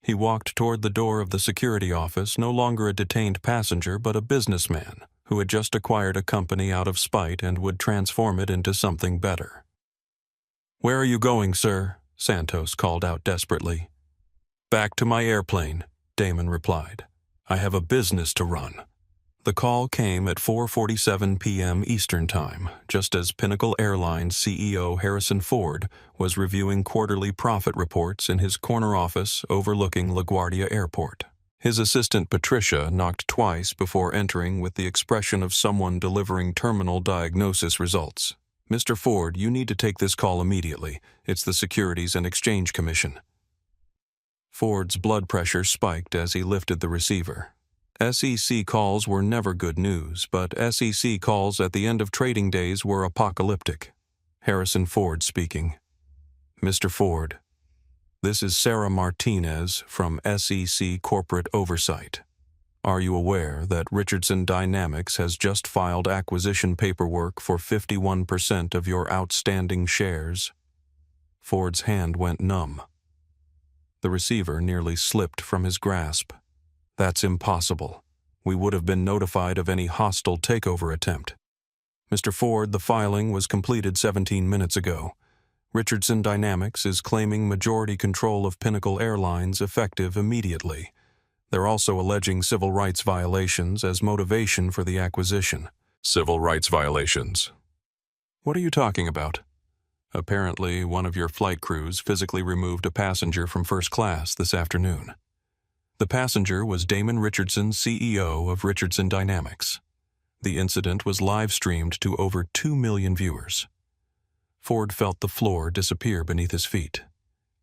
Speaker 2: He walked toward the door of the security office, no longer a detained passenger but a businessman who had just acquired a company out of spite and would transform it into something better. Where are you going, sir? Santos called out desperately. Back to my airplane, Damon replied. I have a business to run. The call came at 4:47 p.m. Eastern Time, just as Pinnacle Airlines CEO Harrison Ford was reviewing quarterly profit reports in his corner office overlooking LaGuardia Airport. His assistant Patricia knocked twice before entering with the expression of someone delivering terminal diagnosis results. Mr. Ford, you need to take this call immediately. It's the Securities and Exchange Commission. Ford's blood pressure spiked as he lifted the receiver. SEC calls were never good news, but SEC calls at the end of trading days were apocalyptic. Harrison Ford speaking. Mr. Ford, this is Sarah Martinez from SEC Corporate Oversight. Are you aware that Richardson Dynamics has just filed acquisition paperwork for 51% of your outstanding shares? Ford's hand went numb. The receiver nearly slipped from his grasp. That's impossible. We would have been notified of any hostile takeover attempt. Mr. Ford, the filing was completed 17 minutes ago. Richardson Dynamics is claiming majority control of Pinnacle Airlines effective immediately. They're also alleging civil rights violations as motivation for the acquisition. Civil rights violations? What are you talking about? Apparently, one of your flight crews physically removed a passenger from first class this afternoon. The passenger was Damon Richardson, CEO of Richardson Dynamics. The incident was live-streamed to over 2 million viewers. Ford felt the floor disappear beneath his feet.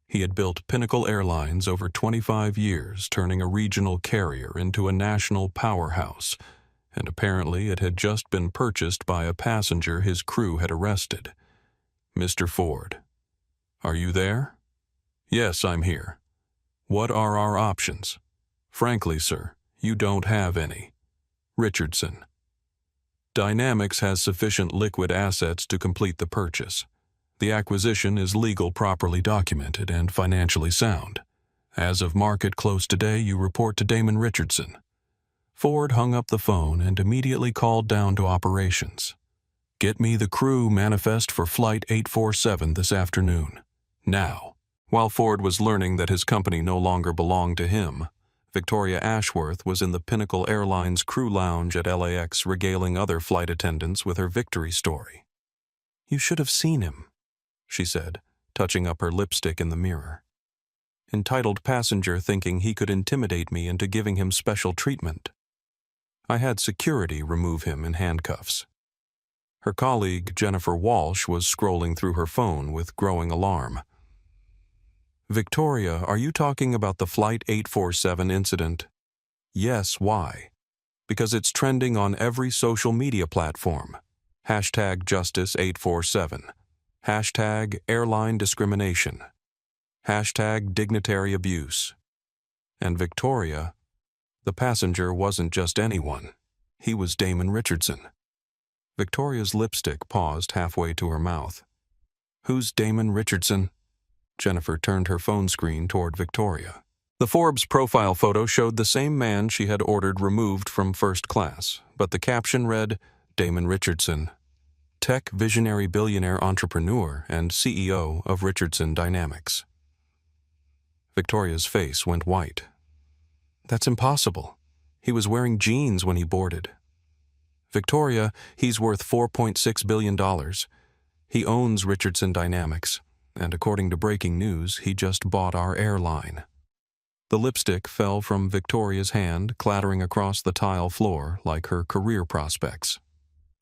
Speaker 2: He had built Pinnacle Airlines over 25 years, turning a regional carrier into a national powerhouse, and apparently it had just been purchased by a passenger his crew had arrested. Mr. Ford, are you there? Yes, I'm here. What are our options? Frankly, sir, you don't have any. Richardson. Dynamics has sufficient liquid assets to complete the purchase. The acquisition is legal, properly documented, and financially sound. As of market close today, you report to Damon Richardson. Ford hung up the phone and immediately called down to operations. Get me the crew manifest for Flight 847 this afternoon. Now. While Ford was learning that his company no longer belonged to him, Victoria Ashworth was in the Pinnacle Airlines crew lounge at LAX regaling other flight attendants with her victory story. You should have seen him. she said, touching up her lipstick in the mirror. Entitled passenger thinking he could intimidate me into giving him special treatment. I had security remove him in handcuffs. Her colleague, Jennifer Walsh, was scrolling through her phone with growing alarm. Victoria, are you talking about the Flight 847 incident? Yes, why? Because it's trending on every social media platform. Hashtag Justice 847. Hashtag Airline Discrimination. Hashtag Dignitary Abuse. And Victoria, the passenger wasn't just anyone. He was Damon Richardson. Victoria's lipstick paused halfway to her mouth. Who's Damon Richardson? Jennifer turned her phone screen toward Victoria. The Forbes profile photo showed the same man she had ordered removed from first class, but the caption read, Damon Richardson, tech visionary billionaire entrepreneur and CEO of Richardson Dynamics. Victoria's face went white. That's impossible. He was wearing jeans when he boarded. Victoria, he's worth $4.6 billion. He owns Richardson Dynamics, and according to breaking news, he just bought our airline. The lipstick fell from Victoria's hand, clattering across the tile floor like her career prospects.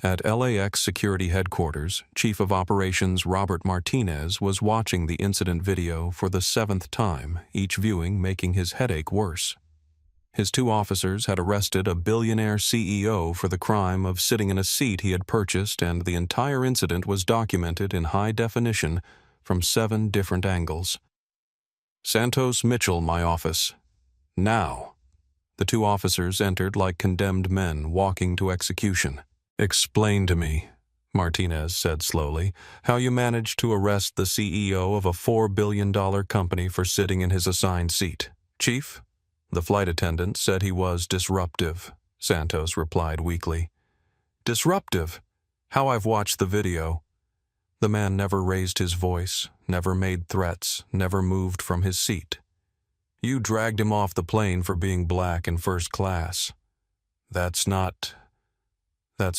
Speaker 2: At LAX Security Headquarters, Chief of Operations Robert Martinez was watching the incident video for the 7th time, each viewing making his headache worse. His 2 officers had arrested a billionaire CEO for the crime of sitting in a seat he had purchased, and the entire incident was documented in high definition from 7 different angles. Santos Mitchell, my office. Now. The 2 officers entered like condemned men walking to execution. Explain to me, Martinez said slowly, how you managed to arrest the CEO of a $4 billion company for sitting in his assigned seat. Chief? The flight attendant said he was disruptive, Santos replied weakly. Disruptive? How I've watched the video. The man never raised his voice, never made threats, never moved from his seat. You dragged him off the plane for being black in first class. That's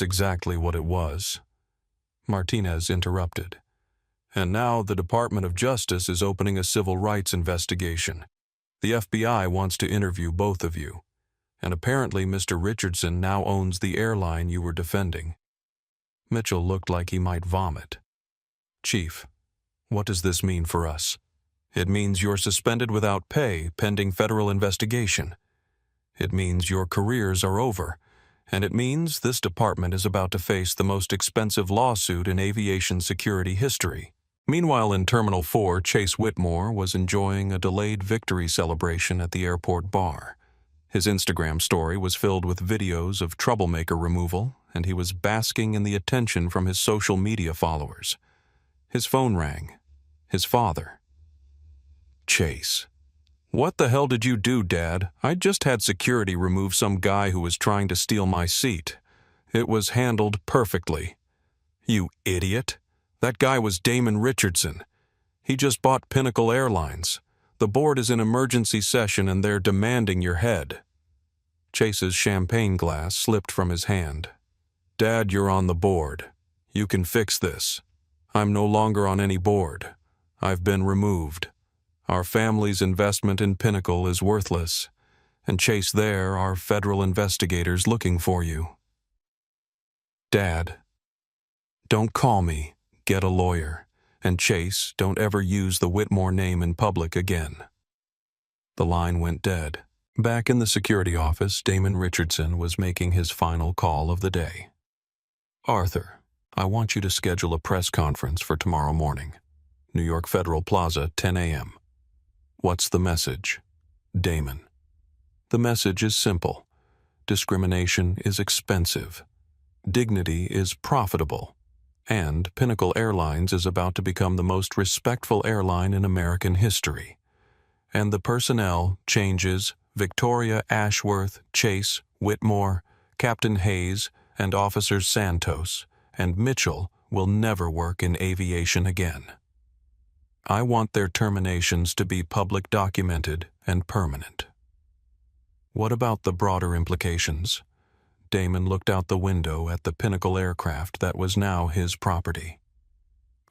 Speaker 2: exactly what it was. Martinez interrupted. And now the Department of Justice is opening a civil rights investigation. The FBI wants to interview both of you. And apparently Mr. Richardson now owns the airline you were defending. Mitchell looked like he might vomit. Chief, what does this mean for us? It means you're suspended without pay pending federal investigation. It means your careers are over. And it means this department is about to face the most expensive lawsuit in aviation security history. Meanwhile, in Terminal 4, Chase Whitmore was enjoying a delayed victory celebration at the airport bar. His Instagram story was filled with videos of troublemaker removal, and he was basking in the attention from his social media followers. His phone rang. His father. Chase. What the hell did you do, Dad? I just had security remove some guy who was trying to steal my seat. It was handled perfectly. You idiot. That guy was Damon Richardson. He just bought Pinnacle Airlines. The board is in emergency session and they're demanding your head. Chase's champagne glass slipped from his hand. Dad, you're on the board. You can fix this. I'm no longer on any board. I've been removed. Our family's investment in Pinnacle is worthless. And Chase, there are federal investigators looking for you. Dad, don't call me. Get a lawyer. And Chase, don't ever use the Whitmore name in public again. The line went dead. Back in the security office, Damon Richardson was making his final call of the day. Arthur, I want you to schedule a press conference for tomorrow morning. New York Federal Plaza, 10 a.m. What's the message? Damon. The message is simple. Discrimination is expensive. Dignity is profitable. And Pinnacle Airlines is about to become the most respectful airline in American history. And the personnel changes Victoria Ashworth, Chase, Whitmore, Captain Hayes, and Officers Santos and Mitchell will never work in aviation again. I want their terminations to be public documented and permanent. What about the broader implications? Damon looked out the window at the Pinnacle aircraft that was now his property.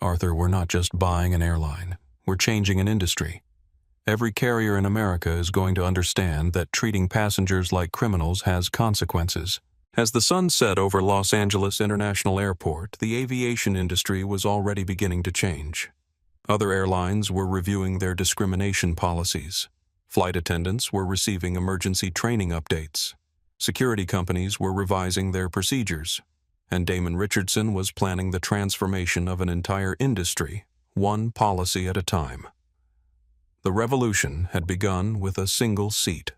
Speaker 2: Arthur, we're not just buying an airline. We're changing an industry. Every carrier in America is going to understand that treating passengers like criminals has consequences. As the sun set over Los Angeles International Airport, the aviation industry was already beginning to change. Other airlines were reviewing their discrimination policies. Flight attendants were receiving emergency training updates. Security companies were revising their procedures. And Damon Richardson was planning the transformation of an entire industry, one policy at a time. The revolution had begun with a single seat.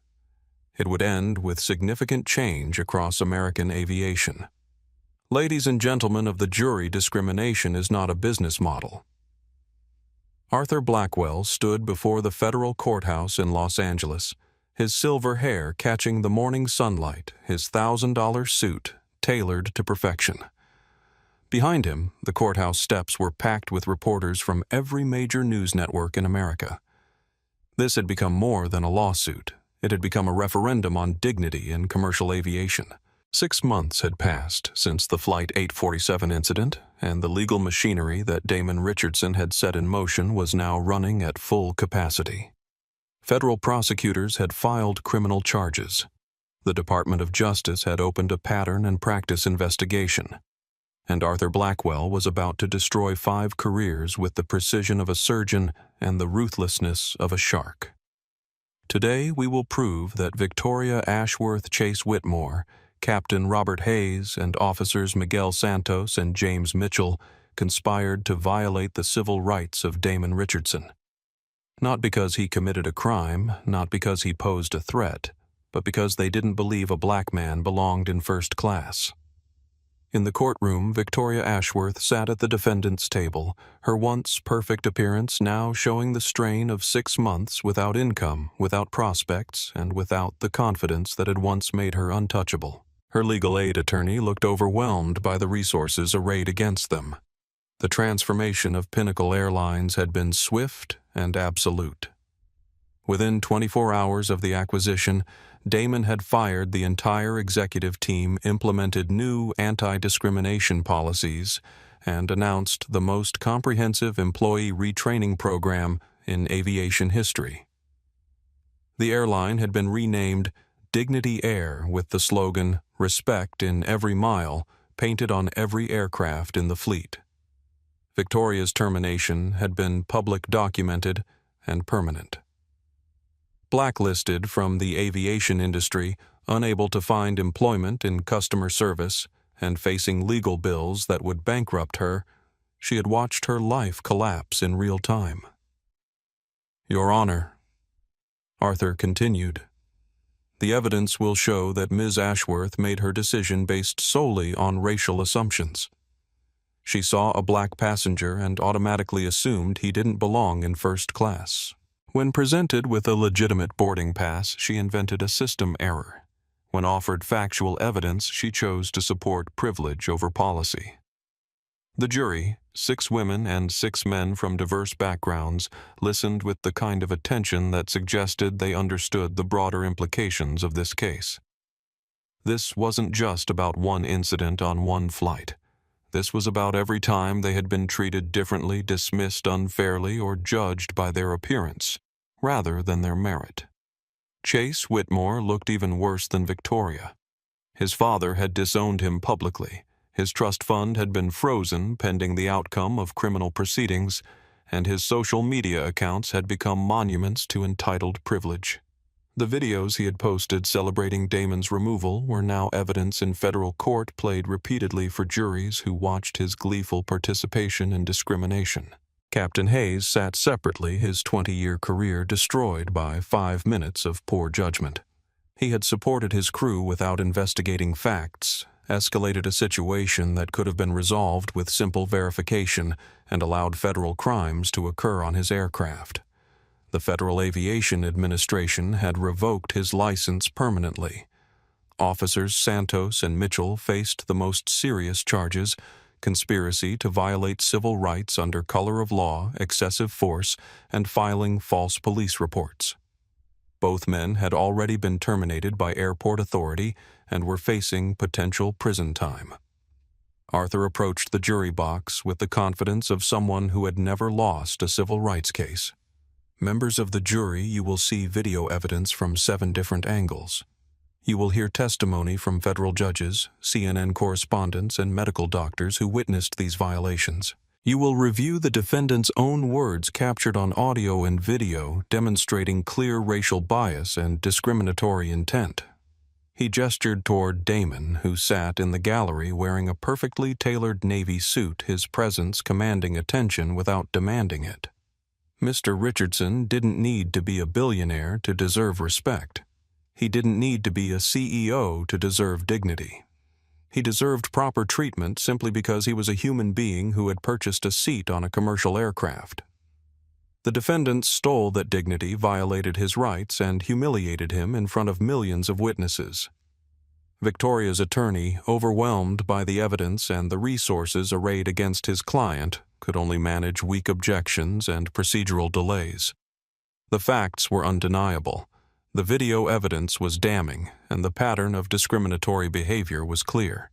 Speaker 2: It would end with significant change across American aviation. Ladies and gentlemen of the jury, discrimination is not a business model. Arthur Blackwell stood before the federal courthouse in Los Angeles, his silver hair catching the morning sunlight, his $1,000 suit tailored to perfection. Behind him, the courthouse steps were packed with reporters from every major news network in America. This had become more than a lawsuit. It had become a referendum on dignity in commercial aviation. 6 months had passed since the Flight 847 incident, and the legal machinery that Damon Richardson had set in motion was now running at full capacity. Federal prosecutors had filed criminal charges. The Department of Justice had opened a pattern and practice investigation. And Arthur Blackwell was about to destroy 5 careers with the precision of a surgeon and the ruthlessness of a shark. Today we will prove that Victoria Ashworth Chase Whitmore, Captain Robert Hayes, and officers Miguel Santos and James Mitchell conspired to violate the civil rights of Damon Richardson. Not because he committed a crime, not because he posed a threat, but because they didn't believe a black man belonged in first class. In the courtroom, Victoria Ashworth sat at the defendant's table, her once perfect appearance now showing the strain of 6 months without income, without prospects, and without the confidence that had once made her untouchable. Her legal aid attorney looked overwhelmed by the resources arrayed against them. The transformation of Pinnacle Airlines had been swift and absolute. Within 24 hours of the acquisition, Damon had fired the entire executive team, implemented new anti-discrimination policies, and announced the most comprehensive employee retraining program in aviation history. The airline had been renamed Dignity Air with the slogan, "Respect in every mile," painted on every aircraft in the fleet. Victoria's termination had been public documented and permanent. Blacklisted from the aviation industry, unable to find employment in customer service, and facing legal bills that would bankrupt her, she had watched her life collapse in real time. "Your Honor," Arthur continued, "the evidence will show that Ms. Ashworth made her decision based solely on racial assumptions. She saw a black passenger and automatically assumed he didn't belong in first class. When presented with a legitimate boarding pass, she invented a system error. When offered factual evidence, she chose to support privilege over policy." The jury, 6 women and 6 men from diverse backgrounds, listened with the kind of attention that suggested they understood the broader implications of this case. This wasn't just about one incident on one flight. This was about every time they had been treated differently, dismissed unfairly, or judged by their appearance, rather than their merit. Chase Whitmore looked even worse than Victoria. His father had disowned him publicly, his trust fund had been frozen pending the outcome of criminal proceedings, and his social media accounts had become monuments to entitled privilege. The videos he had posted celebrating Damon's removal were now evidence in federal court, played repeatedly for juries who watched his gleeful participation in discrimination. Captain Hayes sat separately, his 20-year career destroyed by 5 minutes of poor judgment. He had supported his crew without investigating facts, escalated a situation that could have been resolved with simple verification, and allowed federal crimes to occur on his aircraft. The Federal Aviation Administration had revoked his license permanently. Officers Santos and Mitchell faced the most serious charges: conspiracy to violate civil rights under color of law, excessive force, and filing false police reports. Both men had already been terminated by airport authority and were facing potential prison time. Arthur approached the jury box with the confidence of someone who had never lost a civil rights case. Members of the jury, you will see video evidence from 7 different angles. You will hear testimony from federal judges, CNN correspondents, and medical doctors who witnessed these violations. You will review the defendant's own words captured on audio and video demonstrating clear racial bias and discriminatory intent. He gestured toward Damon, who sat in the gallery wearing a perfectly tailored navy suit, his presence commanding attention without demanding it. Mr. Richardson didn't need to be a billionaire to deserve respect. He didn't need to be a CEO to deserve dignity. He deserved proper treatment simply because he was a human being who had purchased a seat on a commercial aircraft. The defendant stole that dignity, violated his rights, and humiliated him in front of millions of witnesses. Victoria's attorney, overwhelmed by the evidence and the resources arrayed against his client, could only manage weak objections and procedural delays. The facts were undeniable. The video evidence was damning, and the pattern of discriminatory behavior was clear.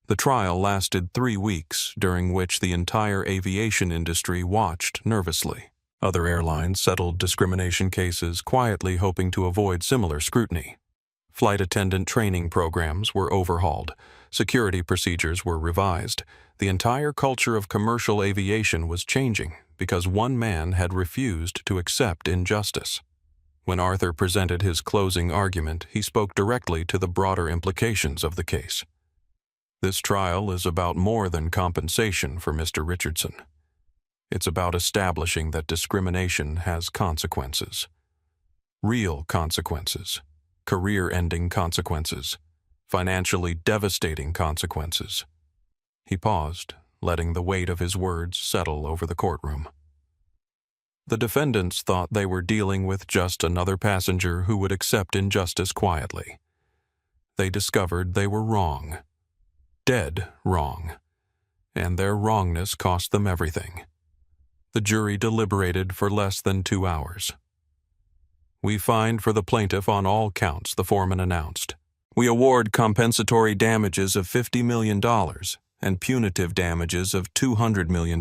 Speaker 2: The trial lasted 3 weeks, during which the entire aviation industry watched nervously. Other airlines settled discrimination cases quietly, hoping to avoid similar scrutiny. Flight attendant training programs were overhauled. Security procedures were revised. The entire culture of commercial aviation was changing because one man had refused to accept injustice. When Arthur presented his closing argument, he spoke directly to the broader implications of the case. This trial is about more than compensation for Mr. Richardson. It's about establishing that discrimination has consequences. Real consequences. Career-ending consequences. Financially devastating consequences. He paused, letting the weight of his words settle over the courtroom. The defendants thought they were dealing with just another passenger who would accept injustice quietly. They discovered they were wrong. Dead wrong. And their wrongness cost them everything. The jury deliberated for less than 2 hours. "We find for the plaintiff on all counts," the foreman announced. "We award compensatory damages of $50 million and punitive damages of $200 million.